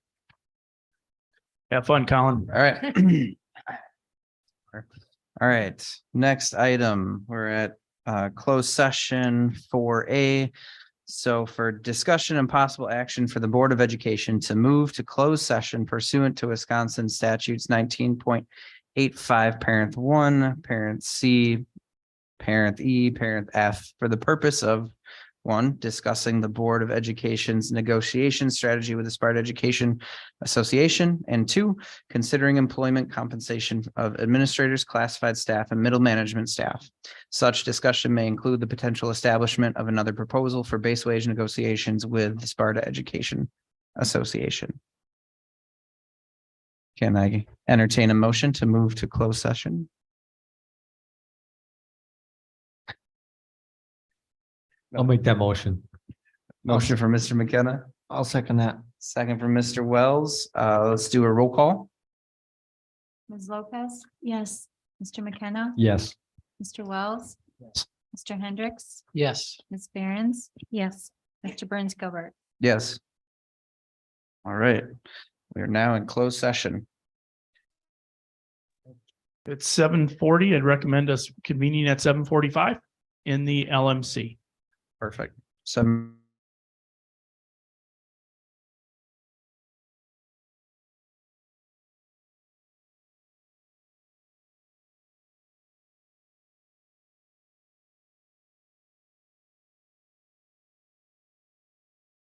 Have fun, Colin. All right. All right. Next item, we're at closed session 4A. So for discussion and possible action for the Board of Education to move to closed session pursuant to Wisconsin statutes 19.85, parent 1, parent C, parent E, parent F, for the purpose of One, discussing the Board of Education's negotiation strategy with the Sparta Education Association. And two, considering employment compensation of administrators, classified staff, and middle management staff. Such discussion may include the potential establishment of another proposal for base wage negotiations with the Sparta Education Association. Can I entertain a motion to move to closed session? I'll make that motion. Motion for Mr. McKenna, I'll second that. second from Mr. Wells. Let's do a roll call. Ms. Lopez, Yes. Mr. McKenna, Yes. Mr. Wells. Yes. Mr. Hendricks, Yes. Ms. Behrens. Yes. Mr. Burns Gilbert. Yes. All right, we are now in closed session. It's 7:40. I'd recommend us convening at 7:45 in the LMC. Perfect. So